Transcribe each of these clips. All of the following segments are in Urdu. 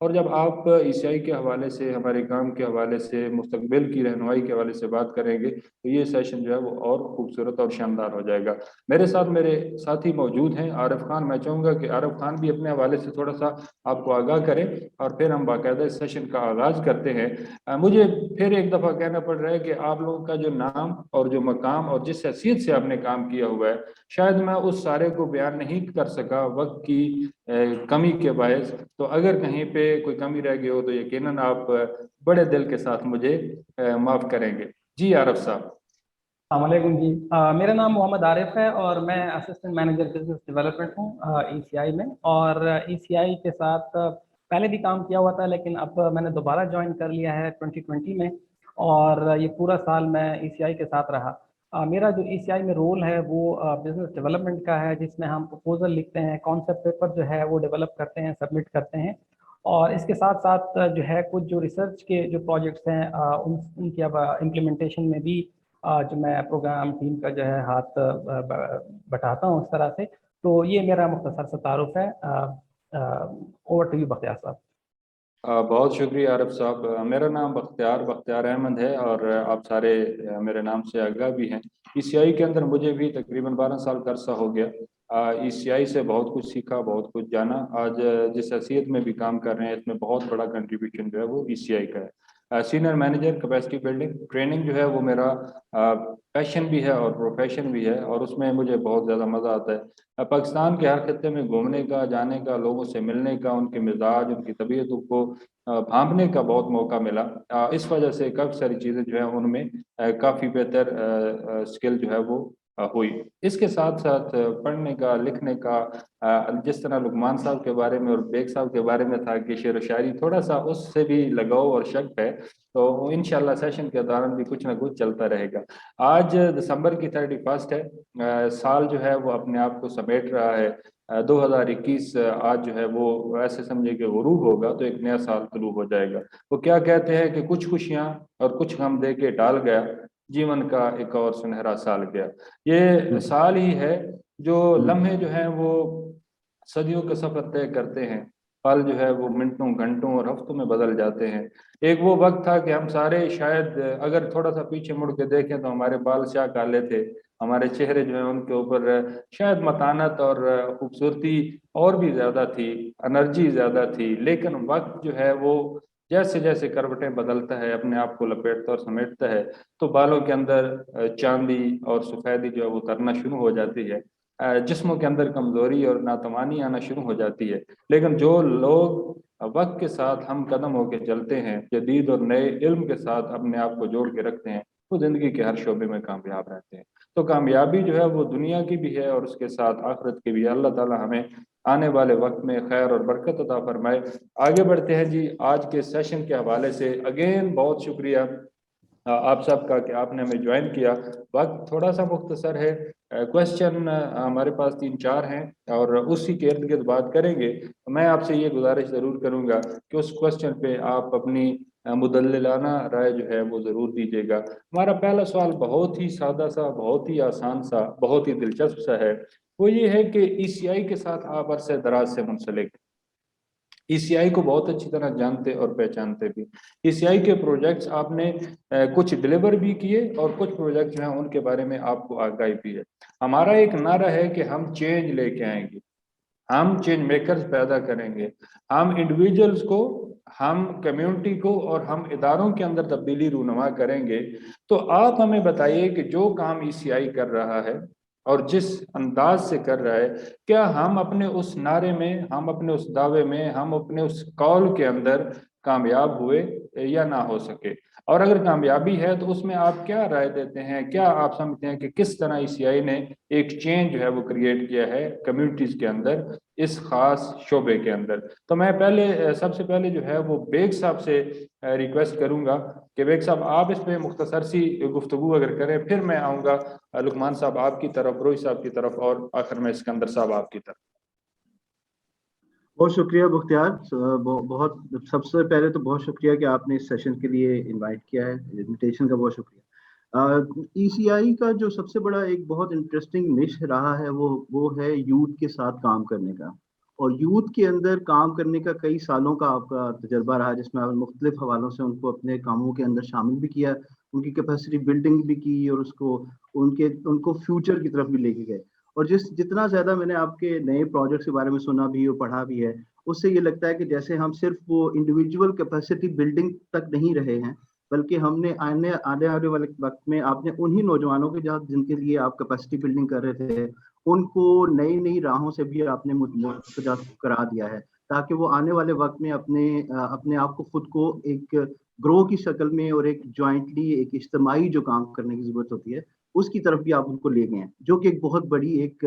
اور جب آپ ECI کے حوالے سے، ہمارے کام کے حوالے سے، مستقبل کی رہنمائی کے حوالے سے بات کریں گے تو یہ سیشن جو ہے وہ اور خوبصورت اور شاندار ہو جائے گا۔ میرے ساتھ میرے ساتھی موجود ہیں عارف خان، میں چاہوں گا کہ عارف خان بھی اپنے حوالے سے تھوڑا سا آپ کو آگاہ کریں اور پھر ہم باقاعدہ اس سیشن کا آغاز کرتے ہیں۔ مجھے پھر ایک دفعہ کہنا پڑ رہا ہے کہ آپ لوگوں کا جو نام اور جو مقام اور جس حیثیت سے آپ نے کام کیا ہوا ہے، شاید میں اس سارے کو بیان نہیں کر سکا وقت کی کمی کے باعث، تو اگر کہیں پہ کوئی کمی رہ گئی ہو تو یقیناً آپ بڑے دل کے ساتھ مجھے معاف کریں گے۔ جی عارف صاحب۔ السلام علیکم جی، میرا نام محمد عارف ہے اور میں اسسٹنٹ مینیجر بزنس ڈیولپمنٹ ہوں ECI میں، اور ECI کے ساتھ پہلے بھی کام کیا ہوا تھا، لیکن اب میں نے دوبارہ جوائن کر لیا ہے 2020 میں، اور یہ پورا سال میں ECI کے ساتھ رہا۔ میرا جو ECI میں رول ہے وہ بزنس ڈیولپمنٹ کا ہے، جس میں ہم پروپوزل لکھتے ہیں، کانسیپٹ پیپر جو ہے وہ ڈیولپ کرتے ہیں، سبمٹ کرتے ہیں، اور اس کے ساتھ ساتھ جو ہے کچھ جو ریسرچ کے جو پروجیکٹس ہیں ان کی اب امپلیمنٹیشن میں بھی جو میں پروگرام ٹیم کا جو ہے ہاتھ بٹاتا ہوں اس طرح سے۔ تو یہ میرا مختصر سا تعارف ہے۔ اوور ٹو یو بختیار صاحب۔ بہت شکریہ عارف صاحب۔ میرا نام بختیار احمد ہے اور آپ سارے میرے نام سے آگاہ بھی ہیں۔ ECI کے اندر مجھے بھی تقریباً 12 سال کا عرصہ ہو گیا۔ ECI سے بہت کچھ سیکھا، بہت کچھ جانا۔ آج جس حیثیت میں بھی کام کر رہے ہیں اس میں بہت بڑا کنٹریبیوشن جو ہے وہ ECI کا ہے۔ Senior manager capacity building training جو ہے وہ میرا پیشن بھی ہے اور پروفیشن بھی ہے، اور اس میں مجھے بہت زیادہ مزہ آتا ہے۔ پاکستان کے ہر خطے میں گھومنے کا، جانے کا، لوگوں سے ملنے کا، ان کے مزاج، ان کی طبیعتوں کو بھانپنے کا بہت موقع ملا۔ اس وجہ سے کافی ساری چیزیں جو ہیں ان میں کافی بہتر سکل جو ہے وہ ہوئی۔ اس کے ساتھ ساتھ پڑھنے کا، لکھنے کا، جس طرح لقمان صاحب کے بارے میں اور بیگ صاحب کے بارے میں تھا کہ شعر و شاعری، تھوڑا سا اس سے بھی لگاؤ اور شک ہے، تو انشاءاللہ سیشن کے دوران بھی کچھ نہ کچھ چلتا رہے گا۔ آج دسمبر کی 31 ہے، سال جو ہے وہ اپنے آپ کو سمیٹ رہا ہے۔ 2021 آج جو ہے وہ ایسے سمجھے کہ غروب ہوگا تو ایک نیا سال طلوع ہو جائے گا۔ وہ کیا کہتے ہیں کہ کچھ خوشیاں اور کچھ غم دے کے ڈال گیا، جیون کا ایک اور سنہرا سال گیا۔ یہ سال ہی ہے جو لمحے جو ہیں وہ صدیوں کا سفر طے کرتے ہیں، پل جو ہے وہ منٹوں، گھنٹوں اور ہفتوں میں بدل جاتے ہیں۔ ایک وہ وقت تھا کہ ہم سارے شاید اگر تھوڑا سا پیچھے مڑ کے دیکھیں تو ہمارے بال سیاہ کالے تھے، ہمارے چہرے جو ہیں ان کے اوپر شاید متانت اور خوبصورتی اور بھی زیادہ تھی، انرجی زیادہ تھی، لیکن وقت جو ہے وہ جیسے جیسے کروٹیں بدلتا ہے، اپنے آپ کو لپیٹتا اور سمیٹتا ہے، تو بالوں کے اندر چاندی اور سفیدی جو ہے وہ اترنا شروع ہو جاتی ہے، جسموں کے اندر کمزوری اور ناتوانی آنا شروع ہو جاتی ہے۔ لیکن جو لوگ وقت کے ساتھ ہم قدم ہو کے چلتے ہیں، جدید اور نئے علم کے ساتھ اپنے آپ کو جوڑ کے رکھتے ہیں، وہ زندگی کے ہر شعبے میں کامیاب رہتے ہیں۔ تو کامیابی جو ہے وہ دنیا کی بھی ہے اور اس کے ساتھ آخرت کی بھی ہے۔ اللہ تعالی ہمیں آنے والے وقت میں خیر اور برکت عطا فرمائے۔ آگے بڑھتے ہیں جی آج کے سیشن کے حوالے سے۔ اگین بہت شکریہ آپ سب کا کہ آپ نے ہمیں جوائن کیا۔ وقت تھوڑا سا مختصر ہے، کوشچن ہمارے پاس 3-4 ہیں اور اسی کے ارد گرد بات کریں گے۔ میں آپ سے یہ گزارش ضرور کروں گا کہ اس کوشچن پہ آپ اپنی مدللانہ رائے جو ہے وہ ضرور دیجیے گا۔ ہمارا پہلا سوال بہت ہی سادہ سا، بہت ہی آسان سا، بہت ہی دلچسپ سا ہے۔ وہ یہ ہے کہ ECI کے ساتھ آپ عرصہ دراز سے منسلک، ECI کو بہت اچھی طرح جانتے اور پہچانتے بھی۔ ECI کے پروجیکٹس آپ نے کچھ ڈیلیور بھی کیے اور کچھ پروجیکٹ جو ہیں ان کے بارے میں آپ کو آگاہی بھی ہے۔ ہمارا ایک نعرہ ہے کہ ہم چینج لے کے آئیں گے، ہم چینج میکرز پیدا کریں گے، ہم انڈیویجولز کو، ہم کمیونٹی کو اور ہم اداروں کے اندر تبدیلی رونما کریں گے۔ تو آپ ہمیں بتائیے کہ جو کام ECI کر رہا ہے اور جس انداز سے کر رہا ہے، کیا ہم اپنے اس نعرے میں، ہم اپنے اس دعوے میں، ہم اپنے اس قول کے اندر کامیاب ہوئے یا نہ ہو سکے؟ اور اگر کامیابی ہے تو اس میں آپ کیا رائے دیتے ہیں؟ کیا آپ سمجھتے ہیں کہ کس طرح ECI نے ایک چینج جو ہے وہ کریٹ کیا ہے کمیونٹیز کے اندر، اس خاص شعبے کے اندر؟ تو میں سب سے پہلے جو ہے وہ بیگ صاحب سے ریکویسٹ کروں گا کہ بیگ صاحب آپ اس پہ مختصر سی گفتگو اگر کریں، پھر میں آؤں گا لقمان صاحب آپ کی طرف، روہی صاحب کی طرف، اور آخر میں اسکندر صاحب آپ کی طرف۔ بہت شکریہ بختیار، بہت سب سے پہلے تو بہت شکریہ کہ آپ نے اس سیشن کے لیے انوائٹ کیا ہے، انویٹیشن کا بہت شکریہ۔ ECI کا جو سب سے بڑا ایک بہت انٹرسٹنگ نش رہا ہے وہ ہے یوتھ کے ساتھ کام کرنے کا۔ اور یوتھ کے اندر کام کرنے کا کئی سالوں کا آپ کا تجربہ رہا، جس میں آپ مختلف حوالوں سے ان کو اپنے کاموں کے اندر شامل بھی کیا، ان کی کیپیسٹی بلڈنگ بھی کی، اور ان کو فیوچر کی طرف بھی لے کے گئے. اور جتنا زیادہ میں نے آپ کے نئے پروجیکٹس کے بارے میں سنا بھی اور پڑھا بھی ہے، اس سے یہ لگتا ہے کہ جیسے ہم صرف وہ انڈیویجول کیپیسٹی بلڈنگ تک نہیں رہے ہیں، بلکہ ہم نے آنے والے وقت میں آپ نے انہی نوجوانوں کے جن کے لیے آپ کیپیسٹی بلڈنگ کر رہے تھے، ان کو نئی راہوں سے بھی آپ نے متجاوز کرا دیا ہے، تاکہ وہ آنے والے وقت میں اپنے آپ کو خود کو ایک گروہ کی شکل میں اور ایک جوائنٹلی ایک اجتماعی جو کام کرنے کی ضرورت ہوتی ہے اس کی طرف بھی آپ ان کو لے گئے ہیں، جو کہ ایک بہت بڑی ایک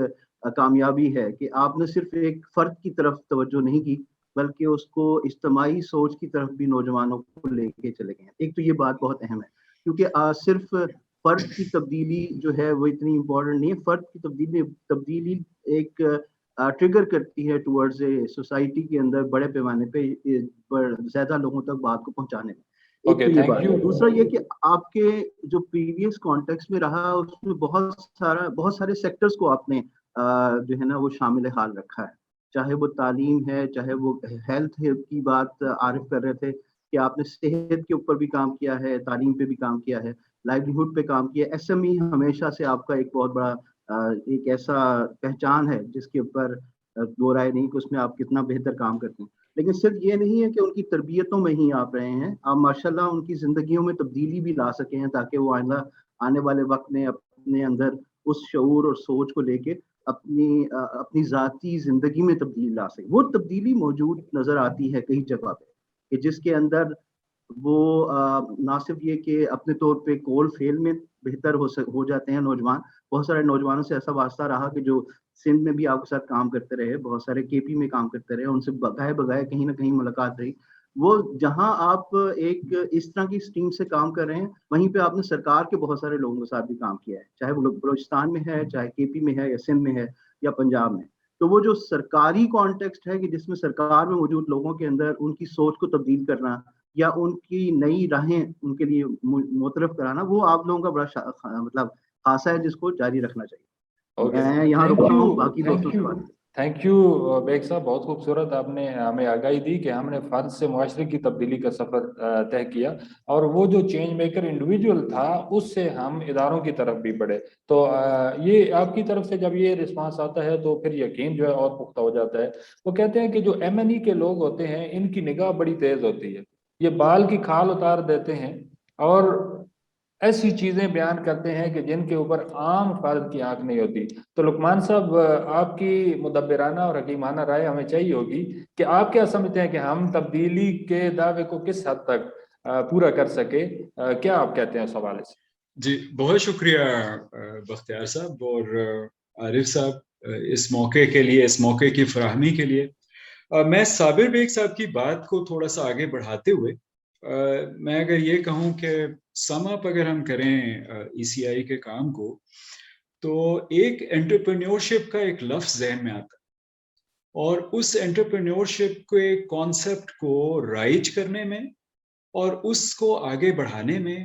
کامیابی ہے کہ آپ نے صرف ایک فرد کی طرف توجہ نہیں کی، بلکہ اس کو اجتماعی سوچ کی طرف بھی نوجوانوں کو لے کے چلے گئے ہیں. ایک تو یہ بات بہت اہم ہے، کیونکہ صرف فرد کی تبدیلی جو ہے وہ اتنی امپورٹنٹ نہیں ہے. فرد کی تبدیلی ایک ٹریگر کرتی ہے ٹورڈز اے سوسائٹی کے اندر بڑے پیمانے پہ زیادہ لوگوں تک بات کو پہنچانے میں. ایک تو یہ بات ہے. دوسرا یہ کہ آپ کے جو پریویس کانٹیکس میں رہا اس میں بہت سارے سیکٹرز کو آپ نے جو ہے نا وہ شامل حال رکھا ہے، چاہے وہ تعلیم ہے، چاہے وہ ہیلتھ کی بات عارف کر رہے تھے کہ آپ نے صحت کے اوپر بھی کام کیا ہے، تعلیم پہ بھی کام کیا ہے، لائیولیہوڈ پہ کام کیا. ایس ایم ای ہمیشہ سے آپ کا ایک بہت بڑا ایک ایسا پہچان ہے جس کے اوپر دو رائے نہیں کہ اس میں آپ کتنا بہتر کام کرتے ہیں. لیکن صرف یہ نہیں ہے کہ ان کی تربیتوں میں ہی آپ رہے ہیں، آپ ماشاءاللہ ان کی زندگیوں میں تبدیلی بھی لا سکے ہیں، تاکہ وہ آنے والے وقت میں اپنے اندر اس شعور اور سوچ کو لے کے اپنی ذاتی زندگی میں تبدیلی لا سکے. وہ تبدیلی موجود نظر آتی ہے کئی جگہ پہ کہ جس کے اندر وہ نہ صرف یہ کہ اپنے طور پہ کول فیل میں بہتر ہو جاتے ہیں نوجوان. بہت سارے نوجوانوں سے ایسا واسطہ رہا کہ جو سندھ میں بھی آپ کے ساتھ کام کرتے رہے، بہت سارے کے پی میں کام کرتے رہے، ان سے بغائے کہیں نہ کہیں ملاقات رہی. وہ جہاں آپ ایک اس طرح کی اسٹیم سے کام کر رہے ہیں، وہیں پہ آپ نے سرکار کے بہت سارے لوگوں کے ساتھ بھی کام کیا ہے، چاہے وہ بلوچستان میں ہے، چاہے کے پی میں ہے، یا سندھ میں ہے، یا پنجاب میں. تو وہ جو سرکاری کانٹیکسٹ ہے کہ جس میں سرکار میں موجود لوگوں کے اندر ان کی سوچ کو تبدیل کرنا یا ان کی نئی راہیں ان کے لیے متعارف کرانا، وہ آپ لوگوں کا بڑا مطلب خاصہ ہے جس کو جاری رکھنا چاہیے. میں یہاں رکتا ہوں، باقی دوستوں سے بات. تھینک یو بیگ صاحب، بہت خوبصورت آپ نے ہمیں آگاہی دی کہ ہم نے فرد سے معاشرے کی تبدیلی کا سفر طے کیا، اور وہ جو چینج میکر انڈیویجول تھا اس سے ہم اداروں کی طرف بھی بڑھے. تو یہ آپ کی طرف سے جب یہ رسپانس آتا ہے تو پھر یقین جو ہے اور پختہ ہو جاتا ہے. وہ کہتے ہیں کہ جو ایم این ای کے لوگ ہوتے ہیں ان کی نگاہ بڑی تیز ہوتی ہے، یہ بال کی کھال اتار دیتے ہیں اور ایسی چیزیں بیان کرتے ہیں کہ جن کے اوپر عام فرد کی آنکھ نہیں ہوتی. تو لقمان صاحب، آپ کی مدبرانہ اور حکیمانہ رائے ہمیں چاہیے ہوگی کہ آپ کیا سمجھتے ہیں کہ ہم تبدیلی کے دعوے کو کس حد تک پورا کر سکے؟ کیا آپ کہتے ہیں اس حوالے سے؟ جی بہت شکریہ بختیار صاحب اور عارف صاحب اس موقع کے لیے، اس موقع کی فراہمی کے لیے. میں صابر بیگ صاحب کی بات کو تھوڑا سا آگے بڑھاتے ہوئے میں اگر یہ کہوں کہ سم اپ اگر ہم کریں ای سی آئی کے کام کو، تو ایک انٹرپرینیورشپ کا ایک لفظ ذہن میں آتا ہے، اور اس انٹرپرینیورشپ کے کانسیپٹ کو رائج کرنے میں اور اس کو آگے بڑھانے میں،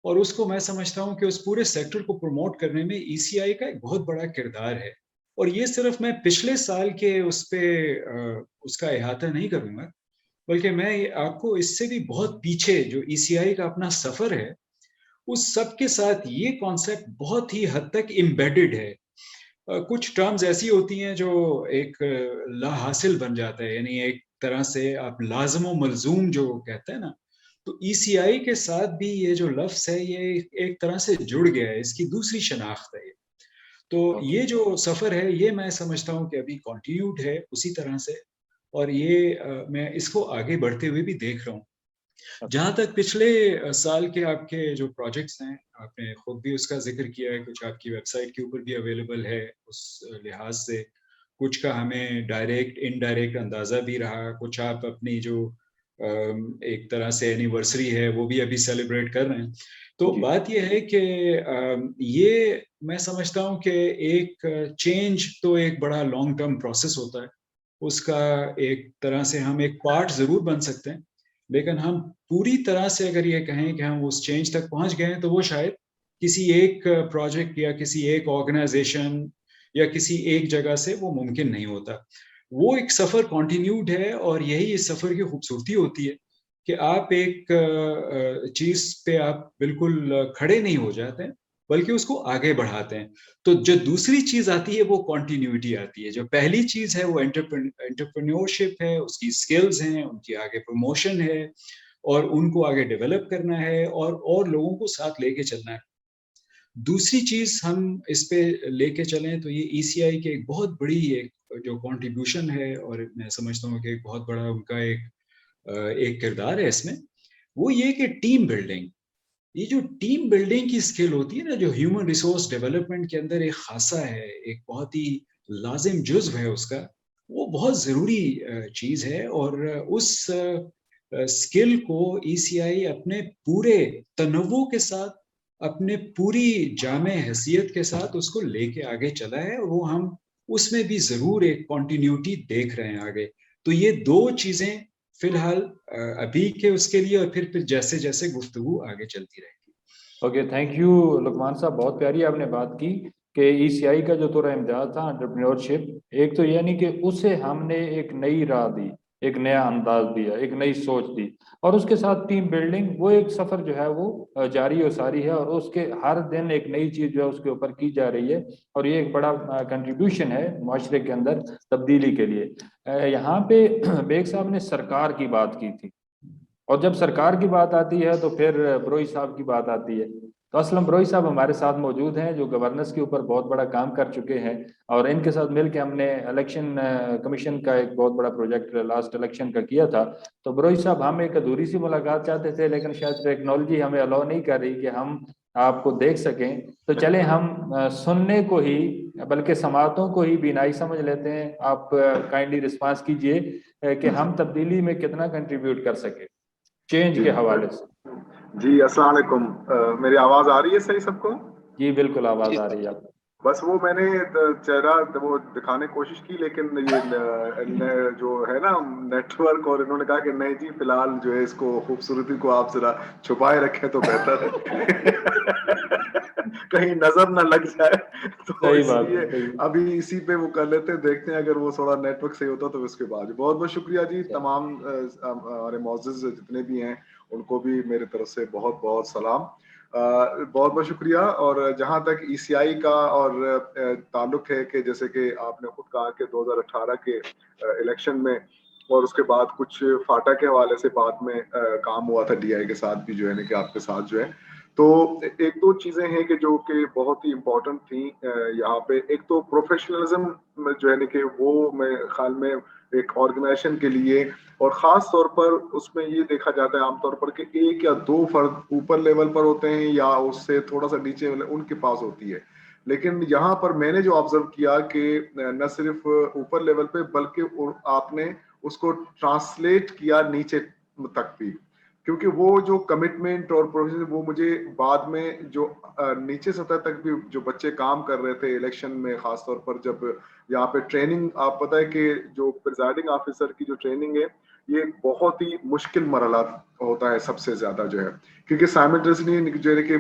اور اس کو میں سمجھتا ہوں کہ اس پورے سیکٹر کو پروموٹ کرنے میں ای سی آئی کا ایک بہت بڑا کردار ہے. اور یہ صرف میں پچھلے سال کے اس پہ اس کا احاطہ نہیں کروں گا، بلکہ میں آپ کو اس سے بھی بہت پیچھے جو ای سی آئی کا اپنا سفر ہے اس سب کے ساتھ یہ کانسیپٹ بہت ہی حد تک امبیڈڈ ہے. کچھ ٹرمز ایسی ہوتی ہیں جو ایک لا حاصل بن جاتا ہے، یعنی ایک طرح سے آپ لازم و ملزوم جو کہتے ہیں نا، تو ای سی آئی کے ساتھ بھی یہ جو لفظ ہے یہ ایک طرح سے جڑ گیا ہے، اس کی دوسری شناخت ہے. تو یہ جو سفر ہے یہ میں سمجھتا ہوں کہ ابھی کنٹینیوڈ ہے اسی طرح سے، اور یہ میں اس کو آگے بڑھتے ہوئے بھی دیکھ رہا ہوں. جہاں تک پچھلے سال کے آپ کے جو پروجیکٹس ہیں، آپ نے خود بھی اس کا ذکر کیا ہے، کچھ آپ کی ویب سائٹ کے اوپر بھی اویلیبل ہے، اس لحاظ سے کچھ کا ہمیں ڈائریکٹ انڈائریکٹ اندازہ بھی رہا، کچھ آپ اپنی جو ایک طرح سے اینیورسری ہے وہ بھی ابھی سیلیبریٹ کر رہے ہیں. تو بات یہ ہے کہ یہ میں سمجھتا ہوں کہ ایک چینج تو ایک بڑا لانگ ٹرم پروسیس ہوتا ہے، اس کا ایک طرح سے ہم ایک پارٹ ضرور بن سکتے ہیں، لیکن ہم پوری طرح سے اگر یہ کہیں کہ ہم اس چینج تک پہنچ گئے ہیں تو وہ شاید کسی ایک پروجیکٹ یا کسی ایک آرگنائزیشن یا کسی ایک جگہ سے وہ ممکن نہیں ہوتا. وہ ایک سفر کنٹینیوڈ ہے، اور یہی اس سفر کی خوبصورتی ہوتی ہے کہ آپ ایک چیز پہ آپ بالکل کھڑے نہیں ہو جاتے ہیں، بلکہ اس کو آگے بڑھاتے ہیں. تو جو دوسری چیز آتی ہے وہ کنٹینیوٹی آتی ہے. جو پہلی چیز ہے وہ انٹرپرینیورشپ ہے، اس کی سکلز ہیں، ان کی آگے پروموشن ہے، اور ان کو آگے ڈیولپ کرنا ہے، اور لوگوں کو ساتھ لے کے چلنا ہے. دوسری چیز ہم اس پہ لے کے چلیں تو یہ ECI کے ایک بہت بڑی ایک جو کنٹریبیوشن ہے، اور میں سمجھتا ہوں کہ ایک بہت بڑا ان کا ایک کردار ہے اس میں، وہ یہ کہ ٹیم بلڈنگ. یہ جو ٹیم بلڈنگ کی اسکل ہوتی ہے نا، جو ہیومن ریسورس ڈیولپمنٹ کے اندر ایک خاصہ ہے، ایک بہت ہی لازم جزو ہے اس کا، وہ بہت ضروری چیز ہے. اور اس اسکل کو ECI اپنے پورے تنوع کے ساتھ، اپنے پوری جامع حیثیت کے ساتھ اس کو لے کے آگے چلا ہے، اور وہ ہم اس میں بھی ضرور ایک کنٹینیوٹی دیکھ رہے ہیں آگے. تو یہ دو چیزیں فی الحال ابھی کے اس کے لیے، اور پھر جیسے جیسے گفتگو آگے چلتی رہے گی. اوکے، تھینک یو لقمان صاحب، بہت پیاری آپ نے بات کی کہ ECI کا جو طور امداد تھا انٹرپرینورشپ، ایک تو یعنی کہ اسے ہم نے ایک نئی راہ دی، ایک نیا انداز دیا، ایک نئی سوچ دی، اور اس کے ساتھ ٹیم بلڈنگ، وہ ایک سفر جو ہے وہ جاری و ساری ہے، اور اس کے ہر دن ایک نئی چیز جو ہے اس کے اوپر کی جا رہی ہے، اور یہ ایک بڑا کنٹریبیوشن ہے معاشرے کے اندر تبدیلی کے لیے. یہاں پہ بیگ صاحب نے سرکار کی بات کی تھی، اور جب سرکار کی بات آتی ہے تو پھر بروئی صاحب کی بات آتی ہے. تو اسلم بروئی صاحب ہمارے ساتھ موجود ہیں، جو گورننس کے اوپر بہت بڑا کام کر چکے ہیں، اور ان کے ساتھ مل کے ہم نے الیکشن کمیشن کا ایک بہت بڑا پروجیکٹ لاسٹ الیکشن کا کیا تھا. تو بروئی صاحب، ہم ایک ادھوری سی ملاقات چاہتے تھے، لیکن شاید ٹیکنالوجی ہمیں الاؤ نہیں کر رہی کہ ہم آپ کو دیکھ سکیں. تو چلیں ہم سننے کو ہی بلکہ سماعتوں کو ہی بینائی سمجھ لیتے ہیں. آپ کائنڈلی رسپانس کیجئے کہ ہم تبدیلی میں کتنا کنٹریبیوٹ کر سکیں چینج کے حوالے سے. جی السلام علیکم، میری آواز آ رہی ہے صحیح سب کو؟ جی بالکل آواز آ رہی ہے آپ. بس وہ میں نے چہرہ وہ دکھانے کی کوشش کی، لیکن یہ جو ہے نا نیٹ ورک، اور انہوں نے کہا کہ نہیں جی فی الحال جو ہے اس کو خوبصورتی کو آپ ذرا چھپائے رکھیں تو بہتر ہے کہیں نظر نہ لگ جائے. تو اس لیے ابھی اسی پہ وہ کر لیتے، دیکھتے ہیں اگر وہ تھوڑا نیٹ ورک صحیح ہوتا تو اس کے بعد. بہت بہت شکریہ جی. تمام ہمارے معزز جتنے بھی ہیں ان کو بھی میرے طرف سے بہت بہت سلام، بہت بہت شکریہ. اور جہاں تک ECI کا اور تعلق ہے، کہ جیسے کہ آپ نے خود کہا کہ 2018 کے الیکشن میں، اور اس کے بعد کچھ فاٹا کے حوالے سے بعد میں کام ہوا تھا DI کے ساتھ بھی، جو ہے نا کہ آپ کے ساتھ جو ہے، تو ایک دو چیزیں ہیں کہ جو کہ بہت ہی امپورٹنٹ تھیں یہاں پہ. ایک تو پروفیشنلزم جو ہے نا کہ وہ میں خیال میں ایک آرگنائزیشن کے لیے، اور خاص طور پر اس میں یہ دیکھا جاتا ہے عام طور پر کہ ایک یا دو فرد اوپر لیول پر ہوتے ہیں یا اس سے تھوڑا سا نیچے ان کے پاس ہوتی ہے. لیکن یہاں پر میں نے جو آبزرو کیا کہ نہ صرف اوپر لیول پہ بلکہ آپ نے اس کو ٹرانسلیٹ کیا نیچے تک بھی، کیونکہ وہ جو کمٹمنٹ اور پروفیشن وہ مجھے بعد میں جو نیچے سطح تک بھی جو بچے کام کر رہے تھے الیکشن میں، خاص طور پر جب یہاں پہ ٹریننگ، آپ پتہ ہے کہ جو پریزائڈنگ آفیسر کی جو ٹریننگ ہے یہ بہت ہی مشکل مرحلہ ہوتا ہے سب سے زیادہ جو ہے، کیونکہ سائملٹیسلی جو ہے کہ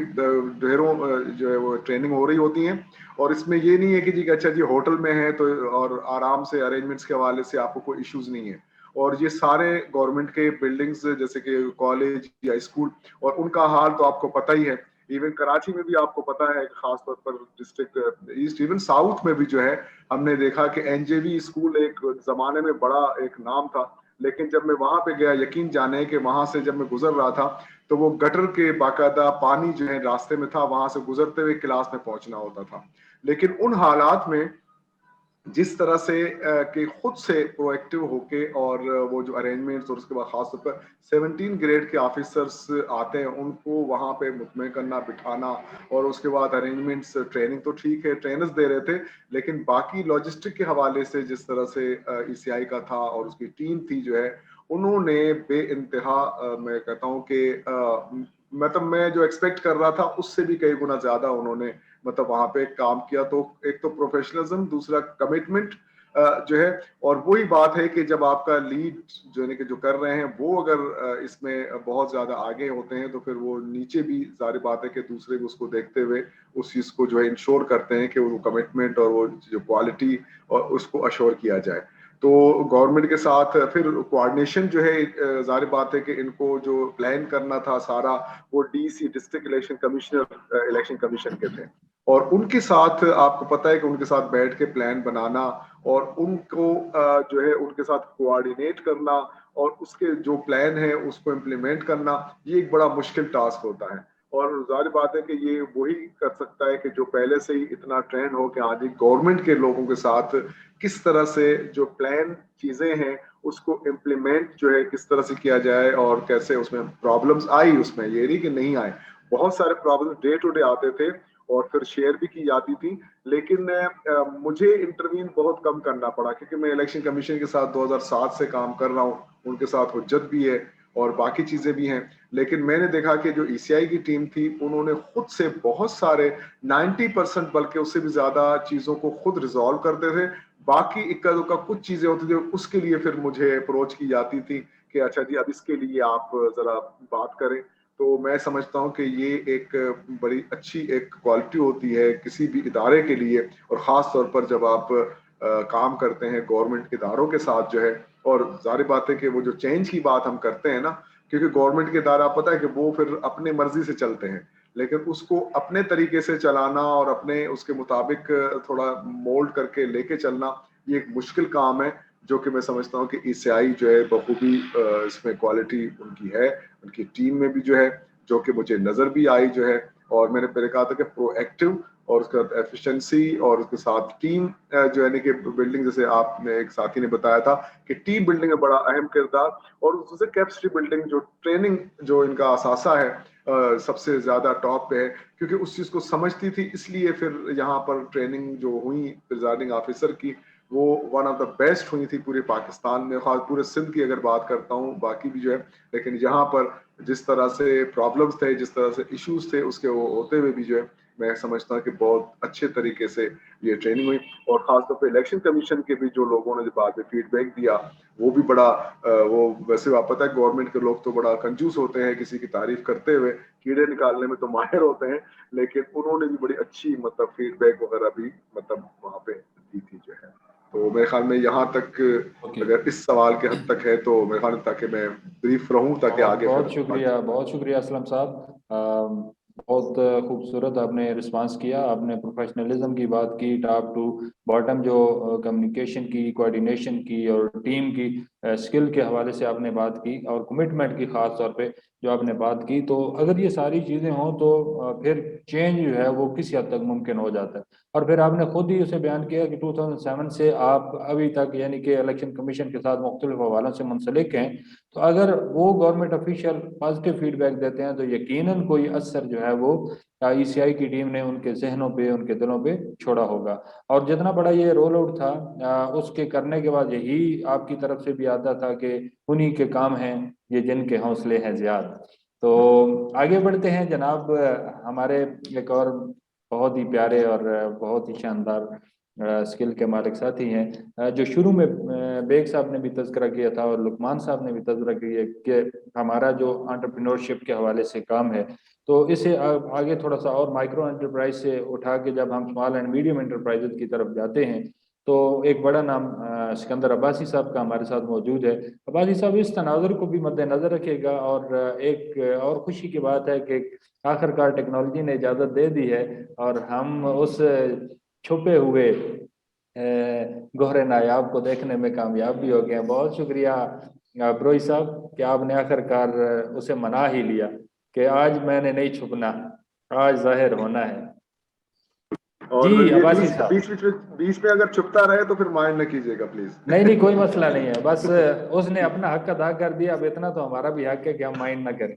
ڈھیروں جو ہے وہ ٹریننگ ہو رہی ہوتی ہیں، اور اس میں یہ نہیں ہے کہ جی اچھا جی ہوٹل میں ہے تو اور آرام سے ارینجمنٹس کے حوالے سے آپ کو کوئی ایشوز نہیں ہے. اور یہ سارے گورنمنٹ کے بلڈنگز جیسے کہ کالج یا اسکول، اور ان کا حال تو آپ کو پتہ ہی ہے. ایون کراچی میں بھی آپ کو پتا ہے، خاص طور پر ڈسٹرکٹ ایسٹ، ایون ساؤتھ میں بھی جو ہے ہم نے دیکھا کہ NJV اسکول ایک زمانے میں بڑا ایک نام تھا، لیکن جب میں وہاں پہ گیا، یقین جانے کہ وہاں سے جب میں گزر رہا تھا تو وہ گٹر کے باقاعدہ پانی جو ہے راستے میں تھا، وہاں سے گزرتے ہوئے کلاس میں پہنچنا ہوتا تھا. لیکن ان حالات میں جس طرح سے کہ خود سے پرو ایکٹیو ہو کے، اور وہ جو ارینجمنٹس، اور اس کے بعد خاص طور پر 17 گریڈ کے آفیسرس آتے ہیں ان کو وہاں پہ مطمئن کرنا، بٹھانا، اور اس کے بعد ارینجمنٹس، ٹریننگ تو ٹھیک ہے ٹرینرز دے رہے تھے، لیکن باقی لاجسٹک کے حوالے سے جس طرح سے ECI کا تھا اور اس کی ٹیم تھی جو ہے، انہوں نے بے انتہا میں کہتا ہوں کہ مطلب میں جو ایکسپیکٹ کر رہا تھا اس سے بھی کئی گنا زیادہ انہوں نے مطلب وہاں پہ کام کیا. تو ایک تو پروفیشنلزم، دوسرا کمٹمنٹ جو ہے، اور وہی بات ہے کہ جب آپ کا لیڈ جو ہے کہ جو کر رہے ہیں وہ اگر اس میں بہت زیادہ آگے ہوتے ہیں تو پھر وہ نیچے بھی ظاہر بات ہے کہ دوسرے اس کو دیکھتے ہوئے اس چیز کو جو ہے انشور کرتے ہیں کہ وہ کمٹمنٹ اور وہ جو کوالٹی اور اس کو اشور کیا جائے. تو گورنمنٹ کے ساتھ پھر کوآرڈینیشن جو ہے ظاہر بات ہے کہ ان کو جو پلان کرنا تھا سارا وہ D C district election commissioner election commission کے تھے, اور ان کے ساتھ آپ کو پتہ ہے کہ ان کے ساتھ بیٹھ کے پلان بنانا اور ان کو جو ہے ان کے ساتھ کوآرڈینیٹ کرنا اور اس کے جو پلان ہے اس کو امپلیمنٹ کرنا, یہ ایک بڑا مشکل ٹاسک ہوتا ہے. اور ظاہر بات ہے کہ یہ وہی کر سکتا ہے کہ جو پہلے سے ہی اتنا ٹرینڈ ہو کہ آج گورنمنٹ کے لوگوں کے ساتھ کس طرح سے جو پلان چیزیں ہیں اس کو امپلیمنٹ جو ہے کس طرح سے کیا جائے, اور کیسے اس میں پرابلمز آئی, اس میں یہ نہیں کہ نہیں آئے, بہت سارے پرابلم ڈے ٹو ڈے آتے تھے اور پھر شیئر بھی کی جاتی تھی, لیکن مجھے انٹروین بہت کم کرنا پڑا کیونکہ میں الیکشن کمیشن کے ساتھ 2007 سے کام کر رہا ہوں, ان کے ساتھ حجت بھی ہے اور باقی چیزیں بھی ہیں. لیکن میں نے دیکھا کہ جو ای سی آئی کی ٹیم تھی انہوں نے خود سے بہت سارے 90% بلکہ اس سے بھی زیادہ چیزوں کو خود ریزالو کرتے تھے. باقی اکا دکا کچھ چیزیں ہوتی تھی اس کے لیے پھر مجھے اپروچ کی جاتی تھی کہ اچھا جی اب اس کے لیے آپ ذرا بات کریں. تو میں سمجھتا ہوں کہ یہ ایک بڑی اچھی ایک کوالٹی ہوتی ہے کسی بھی ادارے کے لیے, اور خاص طور پر جب آپ کام کرتے ہیں گورنمنٹ اداروں کے ساتھ جو ہے. اور ظاہر بات ہے کہ وہ جو چینج کی بات ہم کرتے ہیں نا, کیونکہ گورنمنٹ کے ادارہ پتہ ہے کہ وہ پھر اپنے مرضی سے چلتے ہیں, لیکن اس کو اپنے طریقے سے چلانا اور اپنے اس کے مطابق تھوڑا مولڈ کر کے لے کے چلنا, یہ ایک مشکل کام ہے جو کہ میں سمجھتا ہوں کہ ای سی آئی جو ہے بخوبی اس میں کوالٹی ان کی ہے, ان کی ٹیم میں بھی جو ہے, جو کہ مجھے نظر بھی آئی جو ہے. اور میں نے پہلے کہا تھا کہ پرو ایکٹیو اور اس کے بعد ایفیشنسی اور اس کے ساتھ ٹیم جو ہے کہ بلڈنگ, جیسے آپ نے ایک ساتھی نے بتایا تھا کہ ٹیم بلڈنگ میں بڑا اہم کردار, اور اس سے کیپسٹی بلڈنگ جو ٹریننگ جو ان کا اثاثہ ہے سب سے زیادہ ٹاپ پہ ہے, کیونکہ اس چیز کو سمجھتی تھی, اس لیے پھر یہاں پر ٹریننگ جو ہوئی پریزائڈنگ آفیسر کی وہ ون آف دا بیسٹ ہوئی تھی پورے پاکستان میں, خاص پورے سندھ کی اگر بات کرتا ہوں, باقی بھی جو ہے. لیکن یہاں پر جس طرح سے پرابلمس تھے, جس طرح سے ایشوز تھے, اس کے وہ ہوتے ہوئے بھی جو ہے میں سمجھتا ہوں کہ بہت اچھے طریقے سے یہ ٹریننگ ہوئی. اور خاص طور پہ الیکشن کمیشن کے بھی جو لوگوں نے جو بعد میں فیڈ بیک دیا وہ بھی بڑا وہ ویسے آپ پتہ ہے گورنمنٹ کے لوگ تو بڑا کنجوس ہوتے ہیں, کسی کی تعریف کرتے ہوئے کیڑے نکالنے میں تو ماہر ہوتے ہیں, لیکن انہوں نے بھی بڑی اچھی مطلب فیڈ بیک وغیرہ بھی مطلب وہاں پہ دی تھی جو ہے. تو میرے خیال میں یہاں تک اگر اس سوال کے حد تک ہے تو میرے خیال میں تاکہ میں بریف رہوں تاکہ آگے بہت شکریہ اسلم صاحب, بہت خوبصورت آپ نے رسپانس کیا. آپ نے پروفیشنلزم کی بات کی, ٹاپ ٹو باٹم جو کمیونیکیشن کی, کوآرڈینیشن کی اور ٹیم کی اسکل کے حوالے سے آپ نے بات کی, اور کمٹمنٹ کی خاص طور پہ جو آپ نے بات کی. تو اگر یہ ساری چیزیں ہوں تو پھر چینج جو ہے وہ کسی حد تک ممکن ہو جاتا ہے. اور پھر آپ نے خود ہی اسے بیان کیا کہ 2007 سے آپ ابھی تک یعنی کہ الیکشن کمیشن کے ساتھ مختلف حوالوں سے منسلک ہیں, تو اگر وہ government official positive feedback دیتے ہیں تو یقیناً کوئی اثر جو ہے وہ ای سی آئی کی ٹیم نے ان کے ذہنوں پہ, ان کے دلوں پہ چھوڑا ہوگا. اور جتنا بڑا یہ رول آؤٹ تھا اس کے کرنے کے بعد یہی آپ کی طرف سے بھی آتا تھا کہ انہی کے کام ہیں یہ جن کے حوصلے ہیں زیاد. تو آگے بڑھتے ہیں جناب, ہمارے ایک اور بہت ہی پیارے اور بہت ہی شاندار اسکل کے مالک ساتھی ہیں جو شروع میں بیگ صاحب نے بھی تذکرہ کیا تھا اور لقمان صاحب نے بھی تذکرہ کیا کہ ہمارا جو انٹرپرینورشپ کے حوالے سے کام ہے, تو اسے آگے تھوڑا سا اور مائکرو انٹرپرائز سے اٹھا کے جب ہم اسمال اینڈ میڈیم انٹرپرائز کی طرف جاتے ہیں تو ایک بڑا نام سکندر عباسی صاحب کا ہمارے ساتھ موجود ہے. عباسی صاحب اس تناظر کو بھی مد نظر رکھے گا, اور ایک اور خوشی کی بات ہے کہ آخر کار ٹیکنالوجی نے اجازت دے دی ہے اور ہم اس چھپے ہوئے گوہر نایاب کو دیکھنے میں کامیاب بھی ہو گئے ہیں. بہت شکریہ بروئی صاحب کہ آپ نے آخر کار اسے منا ہی لیا کہ آج میں نے نہیں چھپنا, آج ظاہر ہونا ہے. اور جی یہ عباسی صاحب, بیچ میں اگر چھپتا رہے تو پھر مائنڈ نہ کیجیے گا پلیز. نہیں کوئی مسئلہ نہیں ہے, بس اس نے اپنا حق ادا کر دیا, اب اتنا تو ہمارا بھی حق ہے کہ ہم مائنڈ نہ کریں.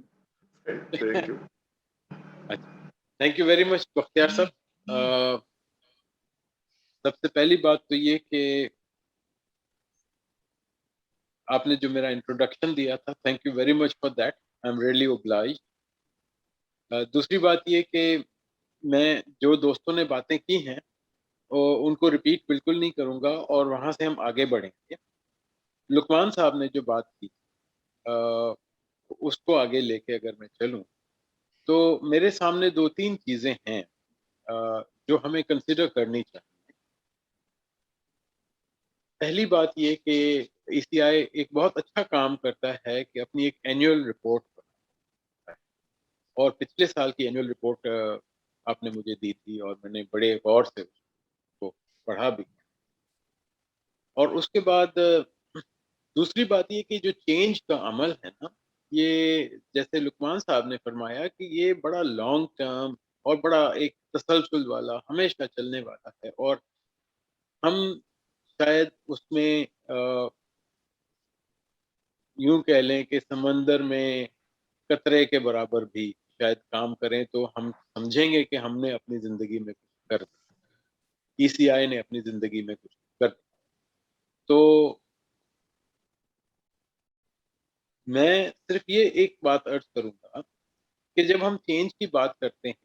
Thank you. Thank you very much Bakhtiar صاحب. سب سے پہلی بات تو یہ کہ آپ نے جو میرا انٹروڈکشن دیا تھا, thank you very much for that, I am really obliged. دوسری بات یہ کہ میں جو دوستوں نے باتیں کی ہیں ان کو ریپیٹ بالکل نہیں کروں گا, اور وہاں سے ہم آگے بڑھیں گے. لقمان صاحب نے جو بات کی اس کو آگے لے کے اگر میں چلوں تو میرے سامنے 2-3 چیزیں ہیں جو ہمیں کنسیڈر کرنی چاہیے. پہلی بات یہ کہ ECI ایک بہت اچھا کام کرتا ہے کہ اپنی ایک اینیول رپورٹ بناتا ہے، اور پچھلے سال کی اینیول رپورٹ آپ نے مجھے دی تھی اور میں نے بڑے غور سے اس کو پڑھا بھی. اور اس کے بعد دوسری بات یہ کہ جو چینج کا عمل ہے نا، یہ جیسے لقمان صاحب نے فرمایا کہ یہ بڑا لانگ ٹرم اور بڑا ایک تسلسل والا ہمیشہ چلنے والا ہے، اور ہم شاید اس میں یوں کہہ لیں کہ سمندر میں قطرے کے برابر بھی شاید کام کریں تو ہم سمجھیں گے کہ ہم نے اپنی زندگی میں کچھ کر دیا، ECI نے اپنی زندگی میں کچھ کر دیا. تو میں صرف یہ ایک بات عرض کروں گا کہ جب ہم چینج کی بات کرتے ہیں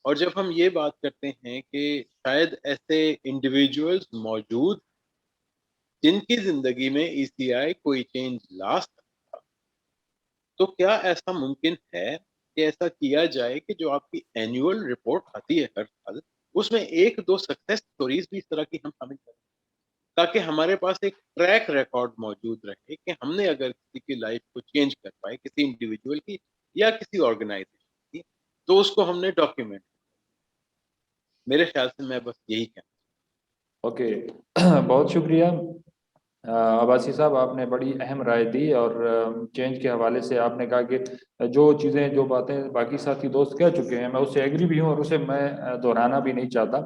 اور جب ہم یہ بات کرتے ہیں کہ شاید ایسے انڈیویجولز موجود جن کی زندگی میں ECI کوئی چینج لا سکتا، تو کیا ایسا ممکن ہے کہ ایسا کیا جائے کہ جو آپ کی اینیول رپورٹ آتی ہے ہر سال، اس میں ایک دو سکسیس سٹوریز بھی اس طرح کی ہم شامل کریں، تاکہ ہمارے پاس ایک ٹریک ریکارڈ موجود رہے کہ ہم نے اگر کسی کی لائف کو چینج کر پائے، کسی انڈیویجول کی یا کسی آرگنائزیشن کی، تو اس کو ہم نے ڈاکیومنٹ. میرے خیال سے میں بس یہی کہنا. اوکے بہت شکریہ عباسی صاحب، آپ نے بڑی اہم رائے دی، اور چینج کے حوالے سے آپ نے کہا کہ جو چیزیں جو باتیں باقی ساتھی دوست کہہ چکے ہیں میں اس سے ایگری بھی ہوں اور اسے میں دہرانا بھی نہیں چاہتا.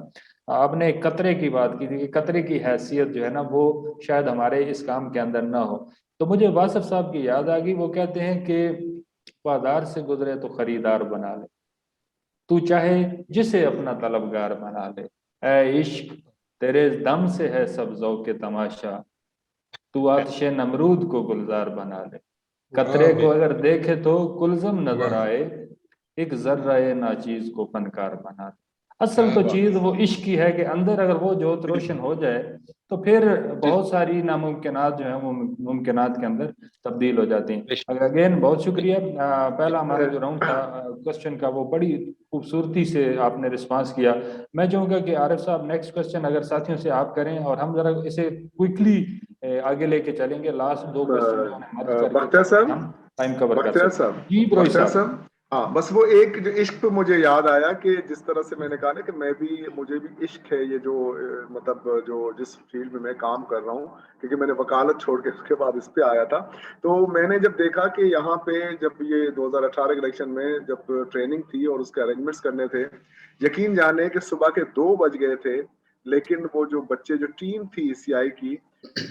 آپ نے ایک قطرے کی بات کی تھی کہ قطرے کی حیثیت جو ہے نا وہ شاید ہمارے اس کام کے اندر نہ ہو، تو مجھے واصف صاحب کی یاد آ گئی. وہ کہتے ہیں کہ بازار سے گزرے تو خریدار بنا لے، تو چاہے جسے اپنا طلبگار بنا لے، اے عشق تیرے دم سے ہے سب ذوق تماشا، تو آتش نمرود کو گلزار بنا لے. قطرے کو اگر دیکھے تو کلزم نظر آئے، ایک ذرہ ناچیز کو فنکار بنا لے. اصل تو چیز وہ عشق کی ہے کہ اندر اگر وہ جوت روشن ہو جائے تو پھر بہت ساری ناممکنات جو ہیں وہ ممکنات کے اندر تبدیل ہو جاتی ہیں. اگین بہت شکریہ. پہلا ہمارا جو راؤنڈ تھا کوشچن کا وہ بڑی خوبصورتی سے آپ نے رسپانس کیا. میں چاہوں گا کہ عارف صاحب نیکسٹ کوشچن اگر ساتھیوں سے آپ کریں اور ہم ذرا اسے کوئکلی آگے لے کے چلیں گے. لاسٹ دو کوشچن بختیار صاحب، ہم ٹائم کور کر بختیار سکیں. صاحب، جی بروئی بختیار صاحب. صاحب، ہاں بس وہ ایک جو عشق پہ مجھے یاد آیا کہ جس طرح سے میں نے کہا نا کہ مجھے بھی عشق ہے یہ جو مطلب جو جس فیلڈ میں کام کر رہا ہوں، کیونکہ میں نے وکالت چھوڑ کے اس کے بعد اس پہ آیا تھا. تو میں نے جب دیکھا کہ یہاں پہ جب یہ 2018 کے الیکشن میں جب ٹریننگ تھی اور اس کے ارینجمنٹس کرنے تھے، یقین جانے کہ صبح کے 2 بج گئے تھے، لیکن وہ جو بچے جو ٹیم تھی ECI کی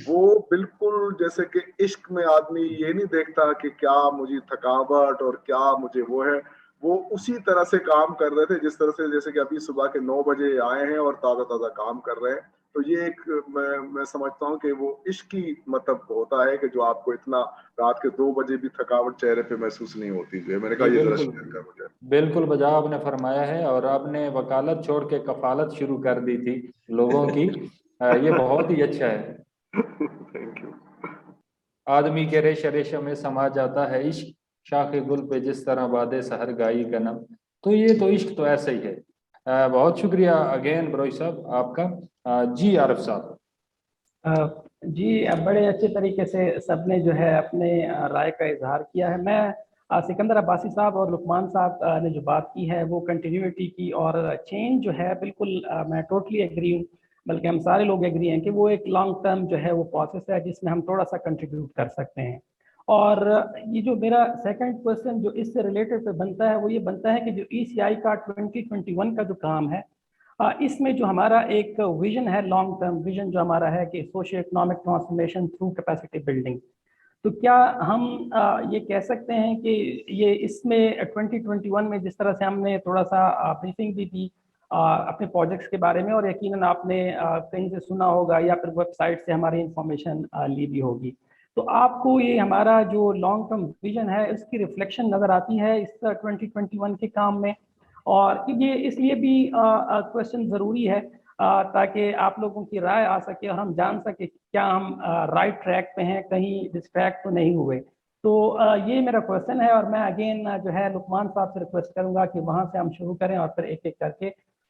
وہ بالکل جیسے کہ عشق میں آدمی یہ نہیں دیکھتا کہ کیا مجھے تھکاوٹ اور کیا مجھے وہ ہے، وہ اسی طرح سے کام کر رہے تھے جس طرح سے جیسے کہ ابھی صبح کے 9 بجے آئے ہیں اور تازہ تازہ کام کر رہے ہیں. تو یہ ایک میں سمجھتا ہوں کہ وہ عشق کی مطلب ہوتا ہے کہ جو آپ کو اتنا رات کے 2 بجے بھی تھکاوٹ چہرے پہ محسوس نہیں ہوتی. جو ہے میں نے کہا یہ ذرا شیئر کر مجھے. بالکل بجا آپ نے فرمایا ہے، اور آپ نے وکالت چھوڑ کے کفالت شروع کر دی تھی لوگوں کی. یہ بہت ہی اچھا ہے. Thank you. آدمی کے ریشہ ریشہ میں سما جاتا ہے عشق، شاخ گل پہ جس طرح بادے سحر گائی کا نم. تو یہ تو عشق تو ایسا ہی ہے. بہت شکریہ اگین بروئی صاحب آپ کا. جی عارف صاحب. جی بڑے اچھے طریقے سے سب نے جو ہے اپنے رائے کا اظہار کیا ہے. میں سکندر عباسی صاحب اور لقمان صاحب نے جو بات کی ہے وہ کنٹینیوٹی کی اور چینج جو ہے بالکل میں ٹوٹلی ایگری ہوں، بلکہ ہم سارے لوگ ایگری ہیں کہ وہ ایک لانگ ٹرم جو ہے وہ پروسیس ہے جس میں ہم تھوڑا سا کنٹریبیوٹ کر سکتے ہیں. اور یہ جو میرا سیکنڈ کویسچن جو اس سے ریلیٹڈ پہ بنتا ہے وہ یہ بنتا ہے کہ جو ECI کا 2021 کا جو کام ہے اس میں جو ہمارا ایک ویژن ہے، لانگ ٹرم ویژن جو ہمارا ہے کہ socio economic transformation through capacity building, تو کیا ہم یہ کہہ سکتے ہیں کہ یہ اس میں 2021 میں جس طرح سے ہم نے تھوڑا سا بریفنگ بھی دی اپنے پروجیکٹس کے بارے میں، اور یقیناً آپ نے کہیں سے سنا ہوگا یا پھر ویب سائٹ سے ہماری انفارمیشن لی بھی ہوگی، تو آپ کو یہ ہمارا جو لانگ ٹرم ویژن ہے اس کی ریفلیکشن نظر آتی ہے اس 2021 کے کام میں؟ اور یہ اس لیے بھی کویسچن ضروری ہے تاکہ آپ لوگوں کی رائے آ سکے اور ہم جان سکیں کیا ہم رائٹ ٹریک پہ ہیں، کہیں ڈسٹریکٹ تو نہیں ہوئے. تو یہ میرا کویسچن ہے، اور میں اگین جو ہے لقمان صاحب سے ریکویسٹ کروں گا کہ وہاں سے ہم شروع کریں اور پھر ایک ایک کر کے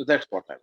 So that's what I want.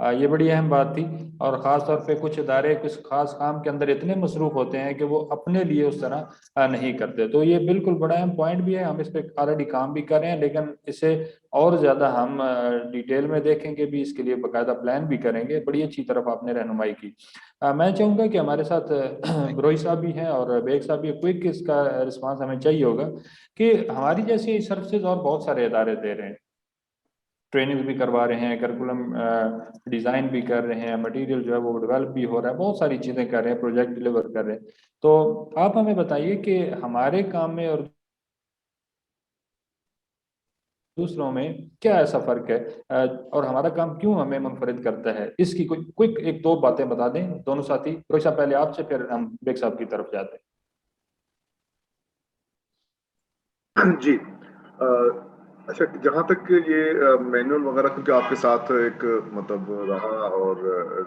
یہ بڑی اہم بات تھی، اور خاص طور پہ کچھ ادارے کچھ خاص کام کے اندر اتنے مصروف ہوتے ہیں کہ وہ اپنے لیے اس طرح نہیں کرتے. تو یہ بالکل بڑا اہم پوائنٹ بھی ہے، ہم اس پہ آلریڈی کام بھی کر رہے ہیں، لیکن اسے اور زیادہ ہم ڈیٹیل میں دیکھیں گے بھی، اس کے لیے باقاعدہ پلان بھی کریں گے. بڑی اچھی طرف آپ نے رہنمائی کی. میں چاہوں گا کہ ہمارے ساتھ بروئی صاحب بھی ہیں اور بیگ صاحب بھی، کوئک اس کا رسپانس ہمیں چاہیے ہوگا کہ ہماری جیسی سروسز اور بہت سارے ادارے دے رہے ہیں، ٹریننگ بھی کروا رہے ہیں، کریکولم ڈیزائن بھی کر رہے ہیں، مٹیریل جو ہے وہ ڈیولپ بھی ہو رہا ہے، بہت ساری چیزیں کر رہے ہیں، پروجیکٹ ڈیلیور کر رہے ہیں. تو آپ ہمیں بتائیے کہ ہمارے کام میں اور دوسروں میں کیا ایسا فرق ہے، اور ہمارا کام کیوں ہمیں منفرد کرتا ہے؟ اس کی کوئی کوئک ایک دو باتیں بتا دیں دونوں ساتھی. روہت صاحب پہلے آپ سے، پھر ہم بیگ صاحب کی طرف جاتے ہیں. جی اچھا، جہاں تک یہ مینول وغیرہ، کیونکہ آپ کے ساتھ ایک مطلب رہا اور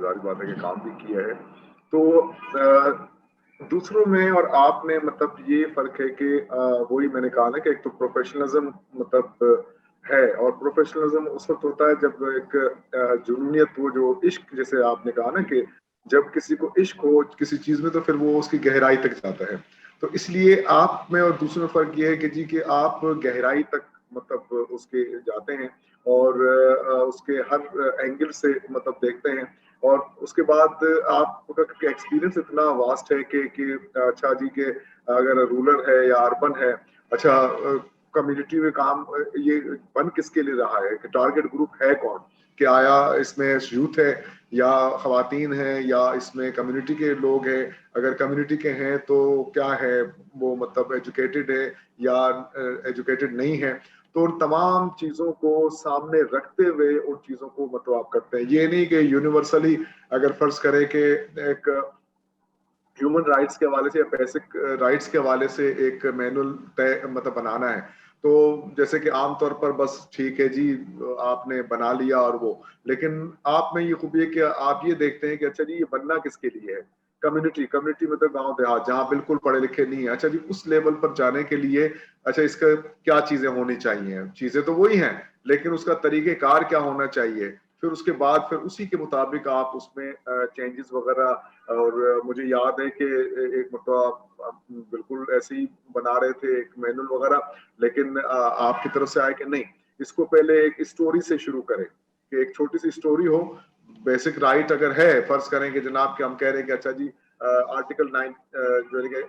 ظاہر بات ہے کہ کام بھی کیا ہے، تو دوسروں میں اور آپ میں مطلب یہ فرق ہے کہ وہی میں نے کہا نا کہ ایک تو پروفیشنلزم مطلب ہے، اور پروفیشنلزم اس وقت ہوتا ہے جب ایک جنونیت، وہ جو عشق جیسے آپ نے کہا نا کہ جب کسی کو عشق ہو کسی چیز میں تو پھر وہ اس کی گہرائی تک جاتا ہے. تو اس لیے آپ میں اور دوسروں میں فرق یہ ہے کہ جی کہ آپ گہرائی تک مطلب اس کے جاتے ہیں اور اس کے ہر اینگل سے مطلب دیکھتے ہیں، اور اس کے بعد آپ کا ایکسپیرینس اتنا واسٹ ہے کہ اچھا جی کہ اگر رورل ہے یا اربن ہے، اچھا کمیونٹی میں کام یہ بن کس کے لیے رہا ہے، کہ ٹارگیٹ گروپ ہے کون، کہ آیا اس میں یوتھ ہے یا خواتین ہیں یا اس میں کمیونٹی کے لوگ ہیں، اگر کمیونٹی کے ہیں تو کیا ہے وہ مطلب ایجوکیٹڈ ہے یا ایجوکیٹڈ نہیں ہے. تو ان تمام چیزوں کو سامنے رکھتے ہوئے ان چیزوں کو مطلب آپ کرتے ہیں. یہ نہیں کہ یونیورسلی اگر فرض کرے کہ ایک ہیومن رائٹس کے حوالے سے یا بیسک رائٹس کے حوالے سے ایک مینول مطلب بنانا ہے، تو جیسے کہ عام طور پر بس ٹھیک ہے جی آپ نے بنا لیا اور وہ، لیکن آپ میں یہ خوبی ہے کہ آپ یہ دیکھتے ہیں کہ اچھا جی یہ بننا کس کے لیے ہے. کمیونٹی مطلب گاؤں دیہات جہاں بالکل پڑھے لکھے نہیں ہیں، اچھا جی اس لیول پر جانے کے لیے اچھا اس کا کیا چیزیں ہونی چاہیے. چیزیں تو وہی ہیں لیکن اس کا طریقہ کار کیا ہونا چاہیے، پھر اس کے بعد پھر اسی کے مطابق آپ اس میں چینجز وغیرہ. اور مجھے یاد ہے کہ ایک مرتبہ بالکل ایسے ہی بنا رہے تھے ایک مینول وغیرہ، لیکن آپ کی طرف سے آئے کہ نہیں اس کو پہلے ایک اسٹوری سے شروع کریں، کہ ایک چھوٹی سی اسٹوری ہو. بیسک رائٹ اگر ہے، فرض کریں کہ جناب کہ ہم کہہ رہے ہیں کہ اچھا جی آرٹیکل 9 جو ہے کہ